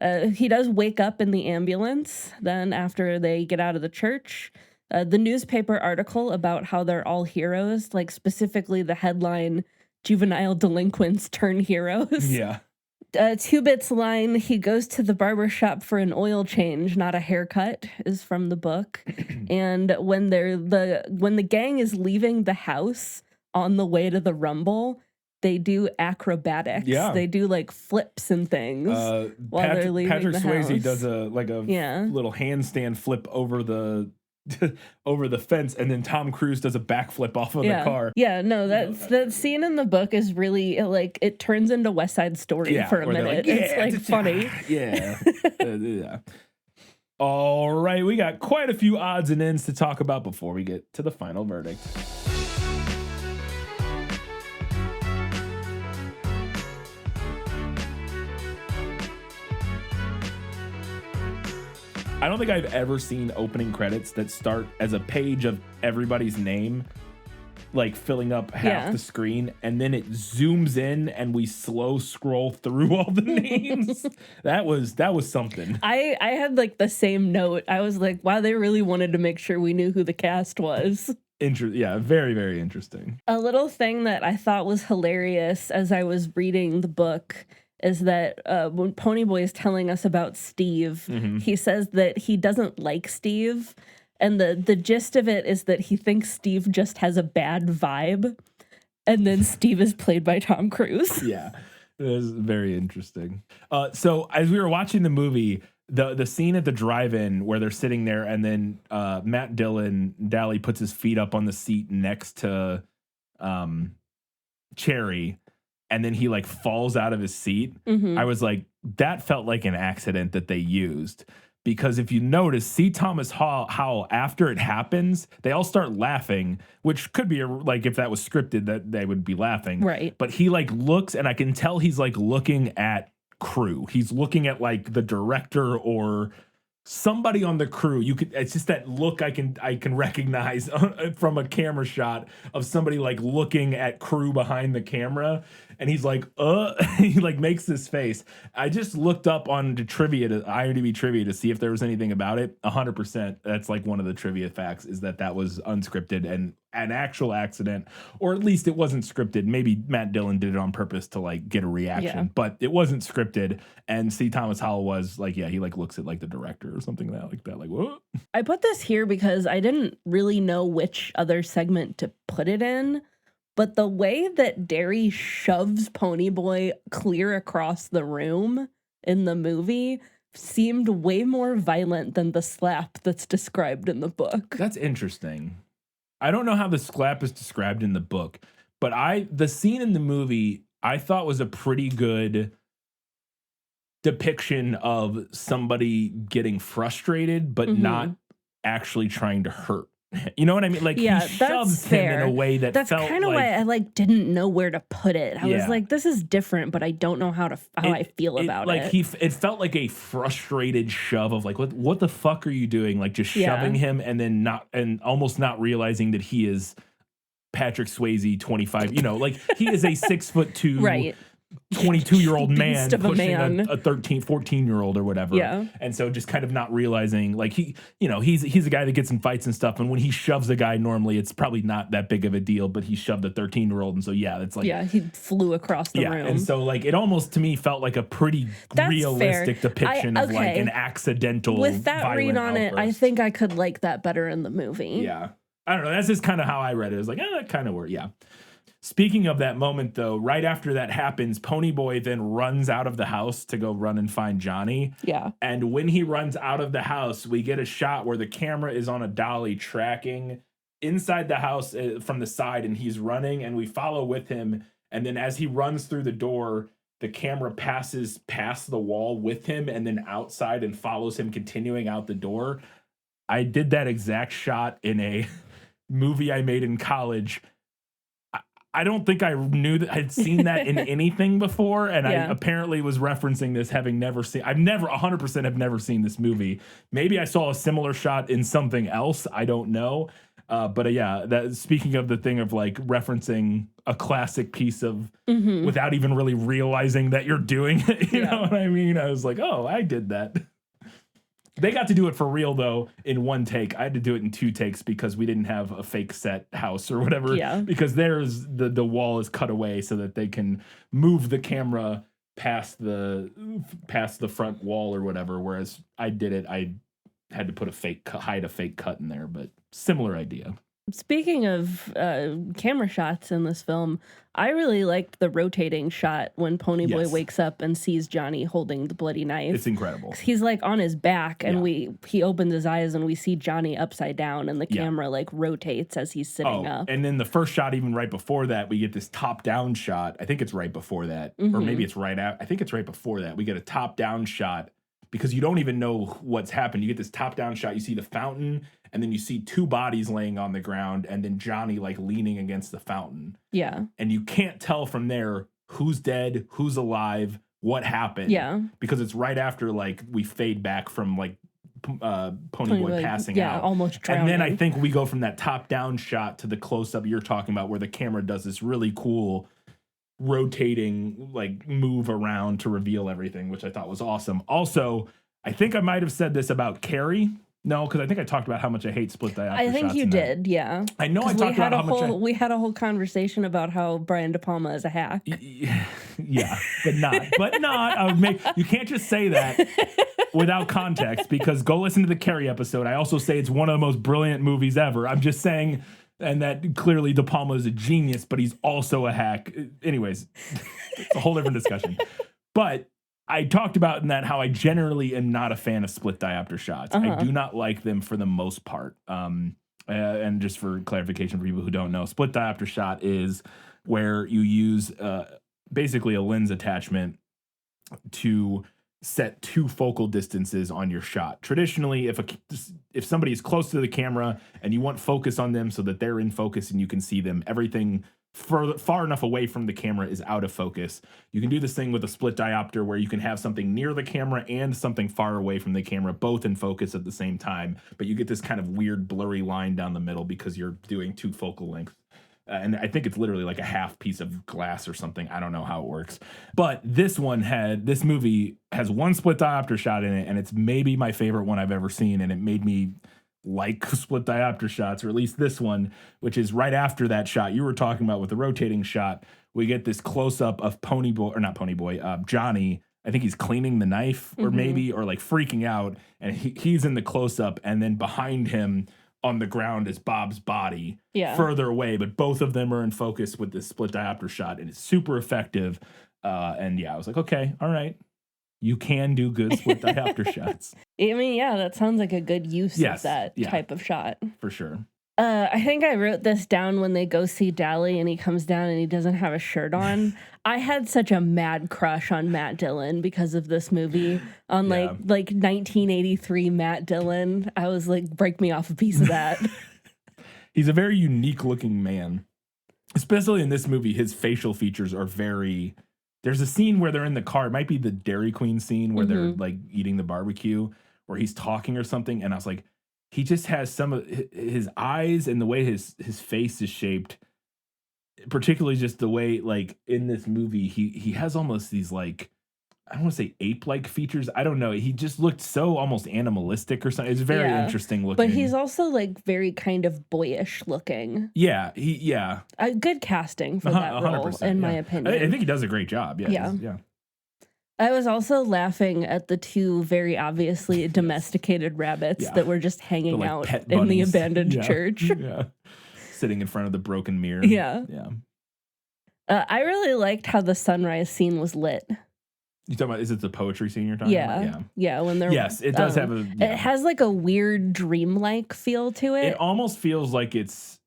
He does wake up in the ambulance. Then after they get out of the church, the newspaper article about how they're all heroes, like specifically the headline, "Juvenile delinquents turn heroes." Yeah. Two Bits line, he goes to the barber shop for an oil change, not a haircut, is from the book. And when the gang is leaving the house on the way to the Rumble, they do acrobatics. Yeah. They do like flips and things while they're leaving Patrick the Swayze house. does a little handstand flip over the over the fence, and then Tom Cruise does a backflip off of the car. Yeah, no, that scene in the book is really like it turns into West Side Story for a minute. It's like funny. Yeah. Yeah. All right, we got quite a few odds and ends to talk about before we get to the final verdict. I don't think I've ever seen opening credits that start as a page of everybody's name, like filling up half the screen, and then it zooms in and we slow scroll through all the names. That was something. I had like the same note. I was like, wow, they really wanted to make sure we knew who the cast was. Yeah, very, very interesting. A little thing that I thought was hilarious as I was reading the book is that when Ponyboy is telling us about Steve, he says that he doesn't like Steve. And the gist of it is that he thinks Steve just has a bad vibe. And then Steve is played by Tom Cruise. Yeah, it was very interesting. So as we were watching the movie, the scene at the drive-in where they're sitting there and then Matt Dillon, Dally puts his feet up on the seat next to Cherry, and then he like falls out of his seat. I was like, that felt like an accident that they used. Because if you notice, C. Thomas Howell, after it happens, they all start laughing, which could be like if that was scripted, that they would be laughing. Right. But he like looks, and I can tell he's like looking at crew. He's looking at like the director or somebody on the crew. It's just that look I can recognize from a camera shot of somebody like looking at crew behind the camera, and he's like he like makes this face. I just looked up on the IMDb trivia to see if there was anything about it. 100%, that's like one of the trivia facts, is that was unscripted and an actual accident, or at least it wasn't scripted. Maybe Matt Dillon did it on purpose to like get a reaction, but it wasn't scripted. And C. Thomas Howell was like, he like looks at like the director or something like that. Like, what? I put this here because I didn't really know which other segment to put it in, but the way that Derry shoves Ponyboy clear across the room in the movie seemed way more violent than the slap that's described in the book. That's interesting. I don't know how the slap is described in the book, but the scene in the movie I thought was a pretty good depiction of somebody getting frustrated, but not actually trying to hurt. You know what I mean? Like, he shoves him in a way that's felt kind of like, why I like didn't know where to put it. I was like, this is different, but I don't know how I feel about it. It felt like a frustrated shove of like, what the fuck are you doing? Like just shoving him and then almost not realizing that he is Patrick Swayze 25. You know, like he is a 6'2", right. 22-year-old man pushing a 13, 14-year-old or whatever. Yeah. And so just kind of not realizing, like, he's a guy that gets in fights and stuff, and when he shoves a guy normally it's probably not that big of a deal, but he shoved a 13-year-old, and so it's like, he flew across the room. And so like it almost to me felt like a pretty realistic depiction of like an accidental with that read on outburst. it. I think I could like that better in the movie. Yeah. I don't know. That's just kind of how I read it. It was like, that kind of worked. Yeah. Speaking of that moment, though, right after that happens, Ponyboy then runs out of the house to go run and find Johnny. Yeah. And when he runs out of the house, we get a shot where the camera is on a dolly tracking inside the house from the side, and he's running, and we follow with him. And then as he runs through the door, the camera passes past the wall with him and then outside and follows him continuing out the door. I did that exact shot in a movie I made in college. I don't think I knew that I'd seen that in anything before, and I apparently was referencing this having never seen. I've never 100% have never seen this movie. Maybe I saw a similar shot in something else. I don't know. But that speaking of the thing of like referencing a classic piece of without even really realizing that you're doing it, you know what I mean? I was like, oh, I did that. They got to do it for real, though, in one take. I had to do it in 2 takes because we didn't have a fake set house or whatever. Yeah. Because there's the wall is cut away so that they can move the camera past the front wall or whatever. Whereas I had to put hide a fake cut in there, but similar idea. Speaking of camera shots in this film, I really liked the rotating shot when Ponyboy Yes. wakes up and sees Johnny holding the bloody knife. It's incredible. He's like on his back, and Yeah. he opens his eyes, and we see Johnny upside down, and the camera like rotates as he's sitting up. And then the first shot, even right before that, we get this top-down shot. I think it's right before that, or maybe it's right out. I think it's right before that. We get a top-down shot because you don't even know what's happened. You get this top-down shot. You see the fountain, and then you see two bodies laying on the ground, and then Johnny like leaning against the fountain. Yeah. And you can't tell from there who's dead, who's alive, what happened. Yeah. Because it's right after like we fade back from like Ponyboy passing out. Almost drowning. And then I think we go from that top-down shot to the close-up you're talking about where the camera does this really cool rotating like move around to reveal everything, which I thought was awesome. Also, I think I might have said this about Carrie. No, because I think I talked about how much I hate split diopter shots. I think you did, yeah. I know I talked about how much we had a whole conversation about how Brian De Palma is a hack. Yeah, but not. You can't just say that without context, because go listen to the Carrie episode. I also say it's one of the most brilliant movies ever. I'm just saying, and that clearly De Palma is a genius, but he's also a hack. Anyways, it's a whole different discussion. But I talked about in that how I generally am not a fan of split diopter shots. I do not like them for the most part. And just for clarification for people who don't know, split diopter shot is where you use basically a lens attachment to set two focal distances on your shot. Traditionally, if somebody is close to the camera and you want focus on them so that they're in focus and you can see them, everything far enough away from the camera is out of focus. You can do this thing with a split diopter where you can have something near the camera and something far away from the camera, both in focus at the same time, but you get this kind of weird blurry line down the middle because you're doing two focal lengths. And I think it's literally like a half piece of glass or something. I don't know how it works. But this movie has one split diopter shot in it, and it's maybe my favorite one I've ever seen, and it made me like split diopter shots, or at least this one, which is right after that shot you were talking about with the rotating shot. We get this close-up of Johnny. I think he's cleaning the knife or like freaking out, and he's in the close-up, and then behind him on the ground is Bob's body further away, but both of them are in focus with this split diopter shot, and it's super effective. And I was like, okay, all right. You can do good split diopter shots. I mean, that sounds like a good use of that type of shot. For sure. I think I wrote this down when they go see Dally and he comes down and he doesn't have a shirt on. I had such a mad crush on Matt Dillon because of this movie. On like 1983 Matt Dillon. I was like, break me off a piece of that. He's a very unique looking man. Especially in this movie, his facial features are very... There's a scene where they're in the car. It might be the Dairy Queen scene where they're like eating the barbecue, where he's talking or something. And I was like, he just has some of his eyes and the way his face is shaped, particularly just the way like in this movie, he has almost these like, I don't want to say ape-like features. I don't know. He just looked so almost animalistic or something. It's very interesting looking. But he's also like very kind of boyish looking. Yeah. A good casting for that role, in my opinion. I think he does a great job. Yeah. I was also laughing at the two very obviously domesticated rabbits that were just hanging out in the abandoned church. Yeah. Sitting in front of the broken mirror. Yeah. Yeah. I really liked how the sunrise scene was lit. You talking about, is it the poetry scene you're talking about? Yeah, when they're... Yes, it does have a... Yeah. It has like a weird dreamlike feel to it. It almost feels like it's...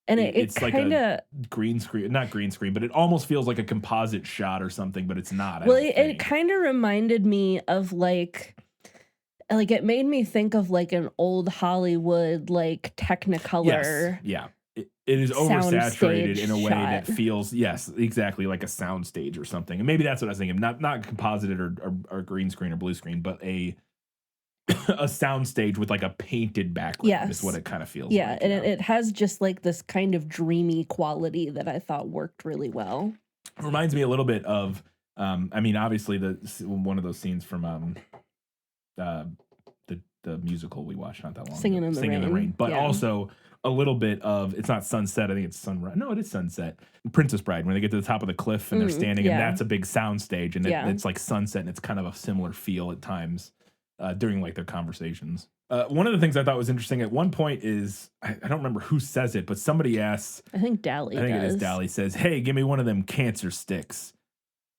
And it's kind of... green screen, not green screen, but it almost feels like a composite shot or something, but it's not. Well, it kind of reminded me of like it made me think of like an old Hollywood like Technicolor. Yes, yeah. It is oversaturated in a way that feels, exactly like a soundstage or something. And maybe that's what I was thinking. Not composited or green screen or blue screen, but a soundstage with like a painted background is what it kind of feels like. Yeah, and it has just like this kind of dreamy quality that I thought worked really well. It reminds me a little bit of, I mean, obviously one of those scenes from the musical we watched not that long Singing ago. in the Rain. But also a little bit of, it's not Sunset, I think it's Sunrise. No, it is Sunset. Princess Bride, when they get to the top of the cliff and they're standing, and that's a big sound stage, and it's like sunset, and it's kind of a similar feel at times during like their conversations. One of the things I thought was interesting at one point is, I don't remember who says it, but somebody asks, I think Dally it is Dally, says, "Hey, give me one of them cancer sticks,"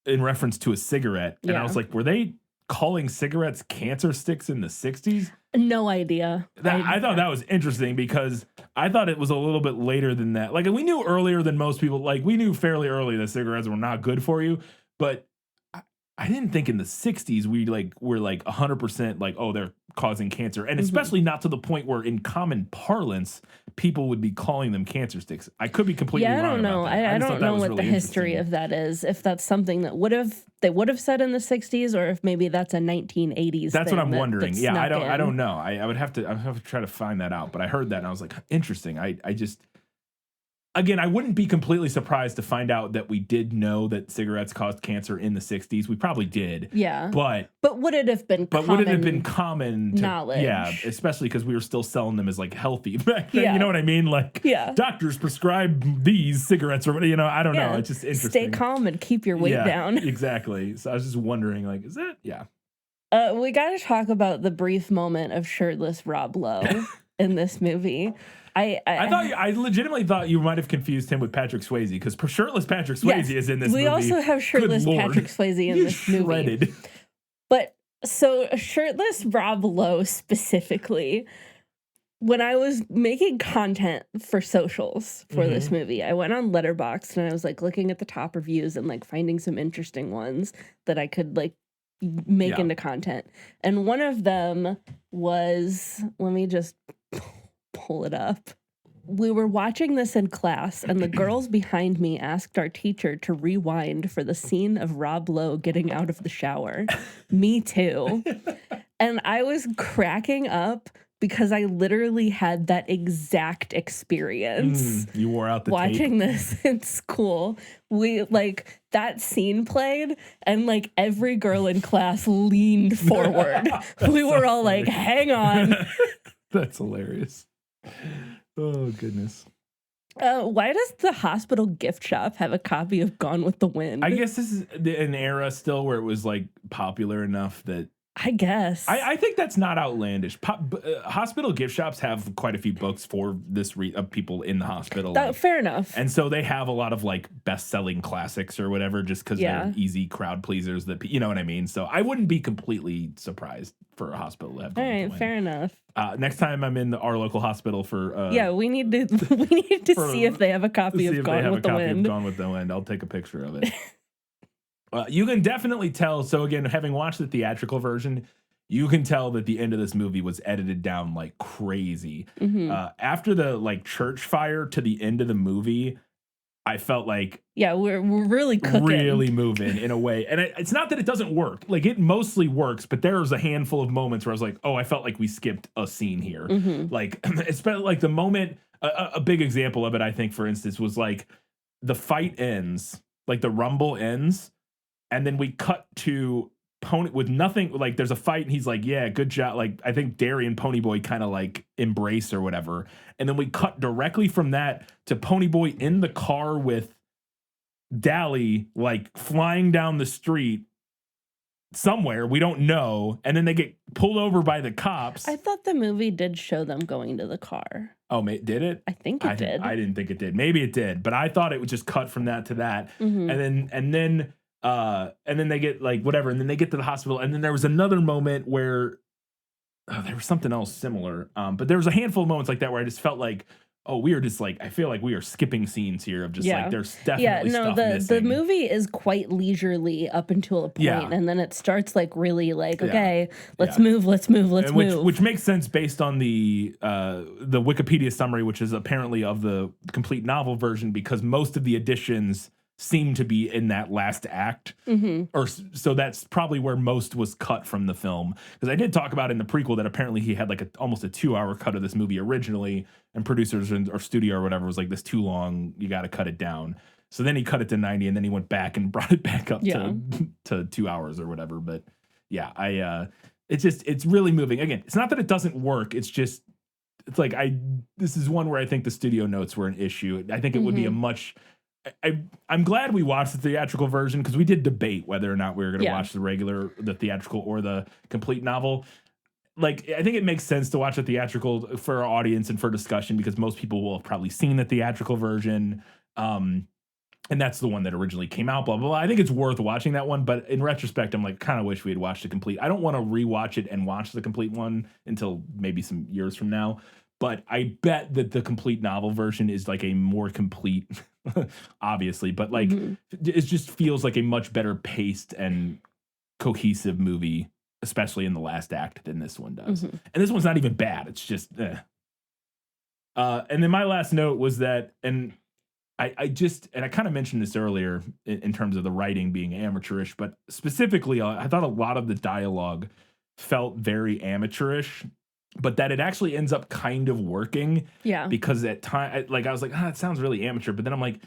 in reference to a cigarette. And I was like, were they calling cigarettes cancer sticks in the 60s? No idea. I thought that was interesting because I thought it was a little bit later than that. Like, we knew earlier than most people, like we knew fairly early that cigarettes were not good for you, but I didn't think in the 60s we were 100% like, oh, they're causing cancer. And especially not to the point where in common parlance, people would be calling them cancer sticks. I could be completely wrong. I don't know. About that. I don't know what really the history of that is. If that's something that they would have said in the 60s, or if maybe that's a 1980s That's thing what I'm wondering. Yeah, I don't in. know. I would have to try to find that out. But I heard that and I was like, interesting. I just, again, I wouldn't be completely surprised to find out that we did know that cigarettes caused cancer in the 60s. We probably did. Yeah. But would it have been common knowledge? Yeah, especially because we were still selling them as like healthy back then. You know what I mean? Like, doctors prescribe these cigarettes or I don't know. It's just interesting. Stay calm and keep your weight down. Exactly. So I was just wondering, like, is that? Yeah. We got to talk about the brief moment of shirtless Rob Lowe in this movie. I legitimately thought you might have confused him with Patrick Swayze, because shirtless Patrick Swayze is in this movie. We also have shirtless Patrick Swayze in this movie. But so shirtless Rob Lowe specifically, when I was making content for socials for this movie, I went on Letterboxd and I was like looking at the top reviews and like finding some interesting ones that I could like make into content. And one of them was, let me just pull it up. We were watching this in class, and the girls behind me asked our teacher to rewind for the scene of Rob Lowe getting out of the shower. Me too. And I was cracking up because I literally had that exact experience. You wore out the watching tape. This in school. We like that scene played, and like every girl in class leaned forward. We were all like, hang on. That's hilarious. Oh, goodness. Why does the hospital gift shop have a copy of Gone with the Wind? I guess this is an era still where it was like popular enough that I guess. I think that's not outlandish. Hospital gift shops have quite a few books for this of people in the hospital. Fair enough. And so they have a lot of like best-selling classics or whatever, just because they're easy crowd pleasers. That you know what I mean. So I wouldn't be completely surprised for a hospital to have. All right, fair enough. Next time I'm in our local hospital for we need to see if they have a copy of Gone with the Wind. Gone with the Wind. I'll take a picture of it. You can definitely tell. So again, having watched the theatrical version, you can tell that the end of this movie was edited down like crazy. After the like church fire to the end of the movie, I felt like we're really cooking, really moving in a way. And it's not that it doesn't work; like it mostly works. But there's a handful of moments where I was like, oh, I felt like we skipped a scene here. Like it's like the moment. A big example of it, I think, for instance, was like the fight ends, like the rumble ends. And then we cut to Pony with nothing. Like there's a fight and he's like, yeah, good job. Like I think Derry and Ponyboy kind of like embrace or whatever. And then we cut directly from that to Ponyboy in the car with Dally, like flying down the street somewhere. We don't know. And then they get pulled over by the cops. I thought the movie did show them going to the car. Oh, did it? I think it did. I didn't think it did. Maybe it did. But I thought it would just cut from that to that. And then they get like whatever, and then they get to the hospital, and then there was another moment where there was something else similar. But there was a handful of moments like that where I just felt like, oh, we are just like, I feel like we are skipping scenes here of just like there's definitely stuff missing. The movie is quite leisurely up until a point, and then it starts like really like, okay, let's move. Which makes sense based on the Wikipedia summary, which is apparently of the complete novel version, because most of the additions seem to be in that last act. So that's probably where most was cut from the film, because I did talk about in the prequel that apparently he had like almost a 2-hour cut of this movie originally, and producers or studio or whatever was like, this too long, you got to cut it down. So then he cut it to 90, and then he went back and brought it back up to 2 hours or whatever. But yeah, it's really moving. Again, it's not that it doesn't work, it's just it's like this is one where I think the studio notes were an issue. I think it would be a much. I'm glad we watched the theatrical version because we did debate whether or not we were going to watch the theatrical or the complete novel. Like, I think it makes sense to watch the theatrical for our audience and for discussion because most people will have probably seen the theatrical version. And that's the one that originally came out, blah, blah, blah. I think it's worth watching that one. But in retrospect, I'm like, kind of wish we had watched the complete. I don't want to rewatch it and watch the complete one until maybe some years from now. But I bet that the complete novel version is like a more complete, obviously. But like, it just feels like a much better paced and cohesive movie, especially in the last act, than this one does. And this one's not even bad. It's just, and then my last note was that, and I kind of mentioned this earlier in terms of the writing being amateurish, but specifically, I thought a lot of the dialogue felt very amateurish, but that it actually ends up kind of working. Yeah. Because at time, like I was like, it sounds really amateur, but then I'm like,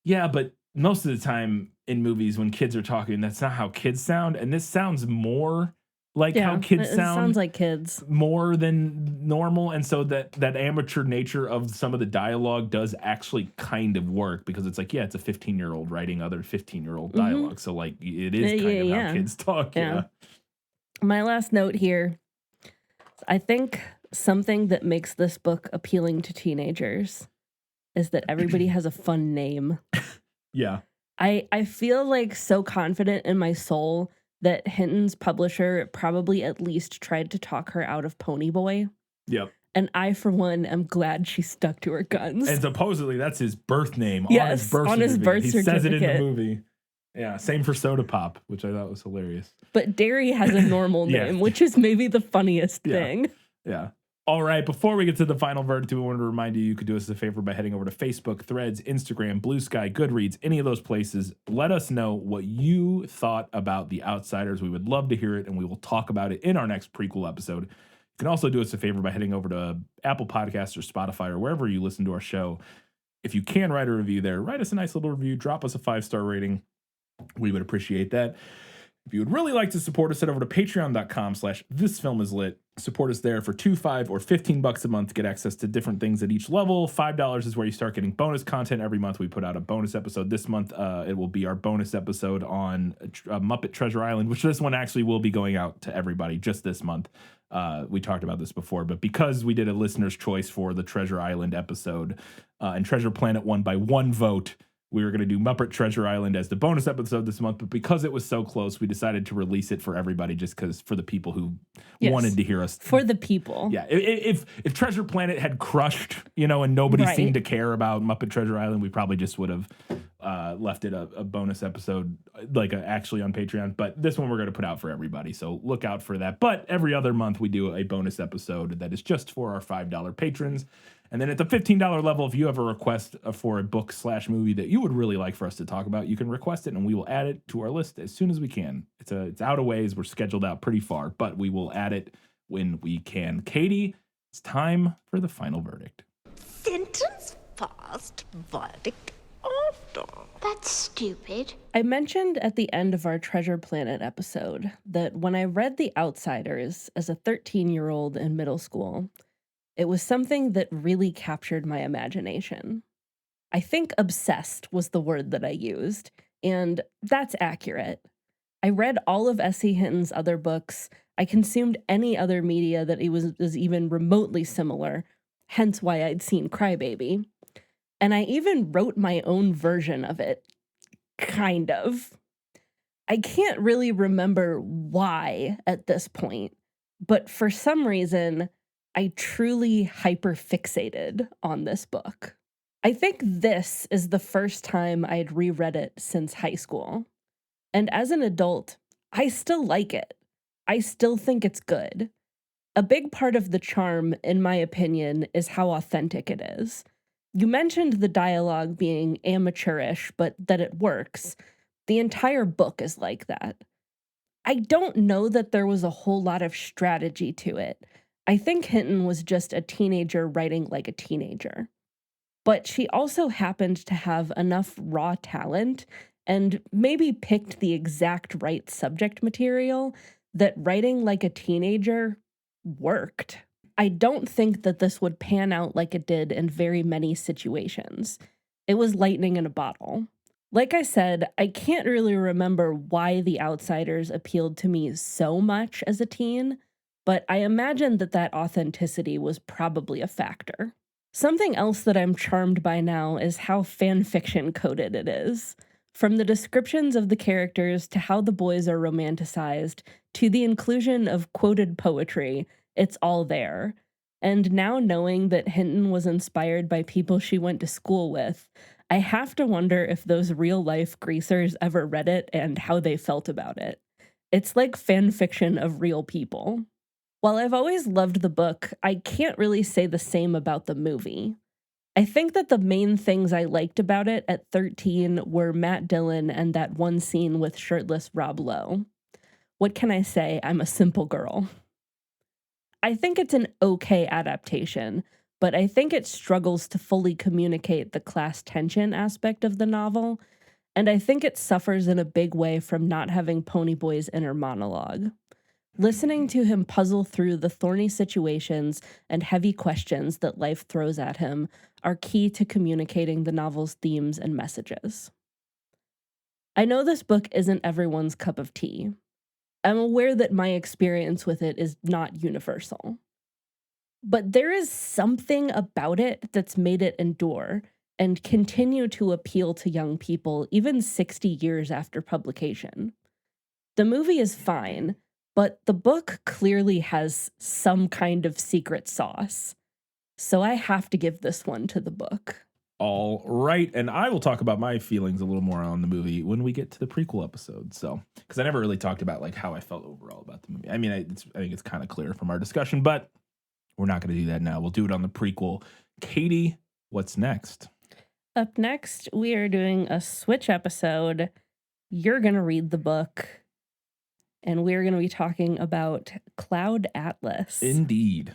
yeah, but most of the time in movies when kids are talking, that's not how kids sound, and this sounds more like how kids sound. It sounds like kids more than normal, and so that amateur nature of some of the dialogue does actually kind of work because it's like, yeah, it's a 15-year-old writing other 15-year-old dialogue, so like it is kind of how kids talk. Yeah. My last note here, I think something that makes this book appealing to teenagers is that everybody has a fun name. Yeah. I feel like so confident in my soul that Hinton's publisher probably at least tried to talk her out of Ponyboy. Yep. And I, for one, am glad she stuck to her guns. And supposedly that's his birth name yes, on his birth certificate. He says it in the movie. Yeah, same for Soda Pop, which I thought was hilarious. But Derry has a normal name, which is maybe the funniest thing. Yeah. All right, before we get to the final verdict, we wanted to remind you could do us a favor by heading over to Facebook, Threads, Instagram, Blue Sky, Goodreads, any of those places. Let us know what you thought about The Outsiders. We would love to hear it, and we will talk about it in our next prequel episode. You can also do us a favor by heading over to Apple Podcasts or Spotify or wherever you listen to our show. If you can write a review there, write us a nice little review, drop us a 5-star rating. We would appreciate that. If you would really like to support us, head over to patreon.com/thisfilmislit. Support us there for $2, $5, or $15 a month to get access to different things at each level. $5 is where you start getting bonus content every month. We put out a bonus episode this month. It will be our bonus episode on Muppet Treasure Island, which this one actually will be going out to everybody just this month. We talked about this before, but because we did a listener's choice for the Treasure Island episode, and Treasure Planet won by 1 vote, we were going to do Muppet Treasure Island as the bonus episode this month, but because it was so close, we decided to release it for everybody just because for the people who wanted to hear us. For the people. Yeah. If Treasure Planet had crushed, and nobody seemed to care about Muppet Treasure Island, we probably just would have left it a bonus episode, actually on Patreon. But this one we're going to put out for everybody, so look out for that. But every other month we do a bonus episode that is just for our $5 patrons. And then at the $15 level, if you have a request for a book/movie that you would really like for us to talk about, you can request it and we will add it to our list as soon as we can. It's out of ways. We're scheduled out pretty far, but we will add it when we can. Katie, it's time for the final verdict. Sentence fast, verdict after. That's stupid. I mentioned at the end of our Treasure Planet episode that when I read The Outsiders as a 13-year-old in middle school, it was something that really captured my imagination. I think obsessed was the word that I used, and that's accurate. I read all of S.E. Hinton's other books. I consumed any other media that was even remotely similar, hence why I'd seen Crybaby. And I even wrote my own version of it. Kind of. I can't really remember why at this point, but for some reason, I truly hyperfixated on this book. I think this is the first time I'd reread it since high school. And as an adult, I still like it. I still think it's good. A big part of the charm, in my opinion, is how authentic it is. You mentioned the dialogue being amateurish, but that it works. The entire book is like that. I don't know that there was a whole lot of strategy to it. I think Hinton was just a teenager writing like a teenager. But she also happened to have enough raw talent and maybe picked the exact right subject material that writing like a teenager worked. I don't think that this would pan out like it did in very many situations. It was lightning in a bottle. Like I said, I can't really remember why The Outsiders appealed to me so much as a teen, but I imagine that authenticity was probably a factor. Something else that I'm charmed by now is how fanfiction coded it is. From the descriptions of the characters to how the boys are romanticized, to the inclusion of quoted poetry, it's all there. And now knowing that Hinton was inspired by people she went to school with, I have to wonder if those real-life greasers ever read it and how they felt about it. It's like fanfiction of real people. While I've always loved the book, I can't really say the same about the movie. I think that the main things I liked about it at 13 were Matt Dillon and that one scene with shirtless Rob Lowe. What can I say? I'm a simple girl. I think it's an okay adaptation, but I think it struggles to fully communicate the class tension aspect of the novel, and I think it suffers in a big way from not having Ponyboy's inner monologue. Listening to him puzzle through the thorny situations and heavy questions that life throws at him are key to communicating the novel's themes and messages. I know this book isn't everyone's cup of tea. I'm aware that my experience with it is not universal. But there is something about it that's made it endure and continue to appeal to young people even 60 years after publication. The movie is fine, but the book clearly has some kind of secret sauce. So I have to give this one to the book. All right, and I will talk about my feelings a little more on the movie when we get to the prequel episode. So, because I never really talked about like how I felt overall about the movie. I mean, I think it's kind of clear from our discussion, but we're not going to do that now. We'll do it on the prequel. Katie, what's next? Up next, we are doing a switch episode. You're going to read the book, and we're going to be talking about Cloud Atlas. Indeed.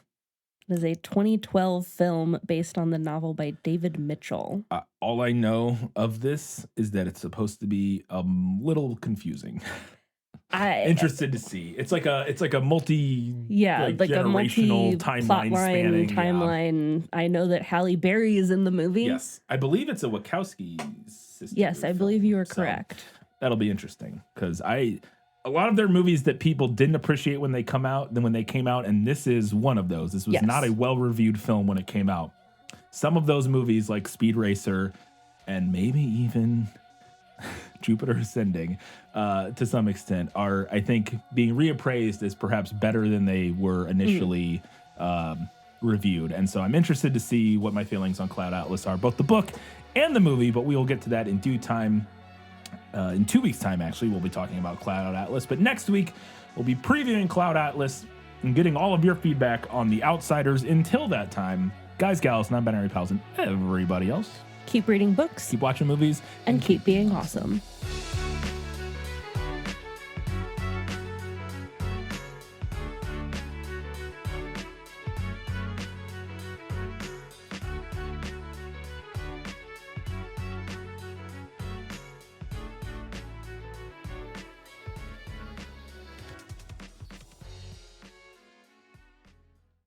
It is a 2012 film based on the novel by David Mitchell. All I know of this is that it's supposed to be a little confusing. Interested to see. It's like a multi like a multi timeline. Yeah. I know that Halle Berry is in the movie. Yes, I believe it's a Wachowski sister. Yes, I believe you are correct. That'll be interesting because a lot of their movies that people didn't appreciate when they came out, and this is one of those. This was not a well-reviewed film when it came out. Some of those movies, like Speed Racer, and maybe even Jupiter Ascending, to some extent, are, I think, being reappraised as perhaps better than they were initially reviewed. And so I'm interested to see what my feelings on Cloud Atlas are, both the book and the movie, but we will get to that in due time. In 2 weeks' time, actually, we'll be talking about Cloud Atlas. But next week, we'll be previewing Cloud Atlas and getting all of your feedback on The Outsiders. Until that time, guys, gals, non-binary pals, and everybody else, keep reading books, keep watching movies, and keep being awesome.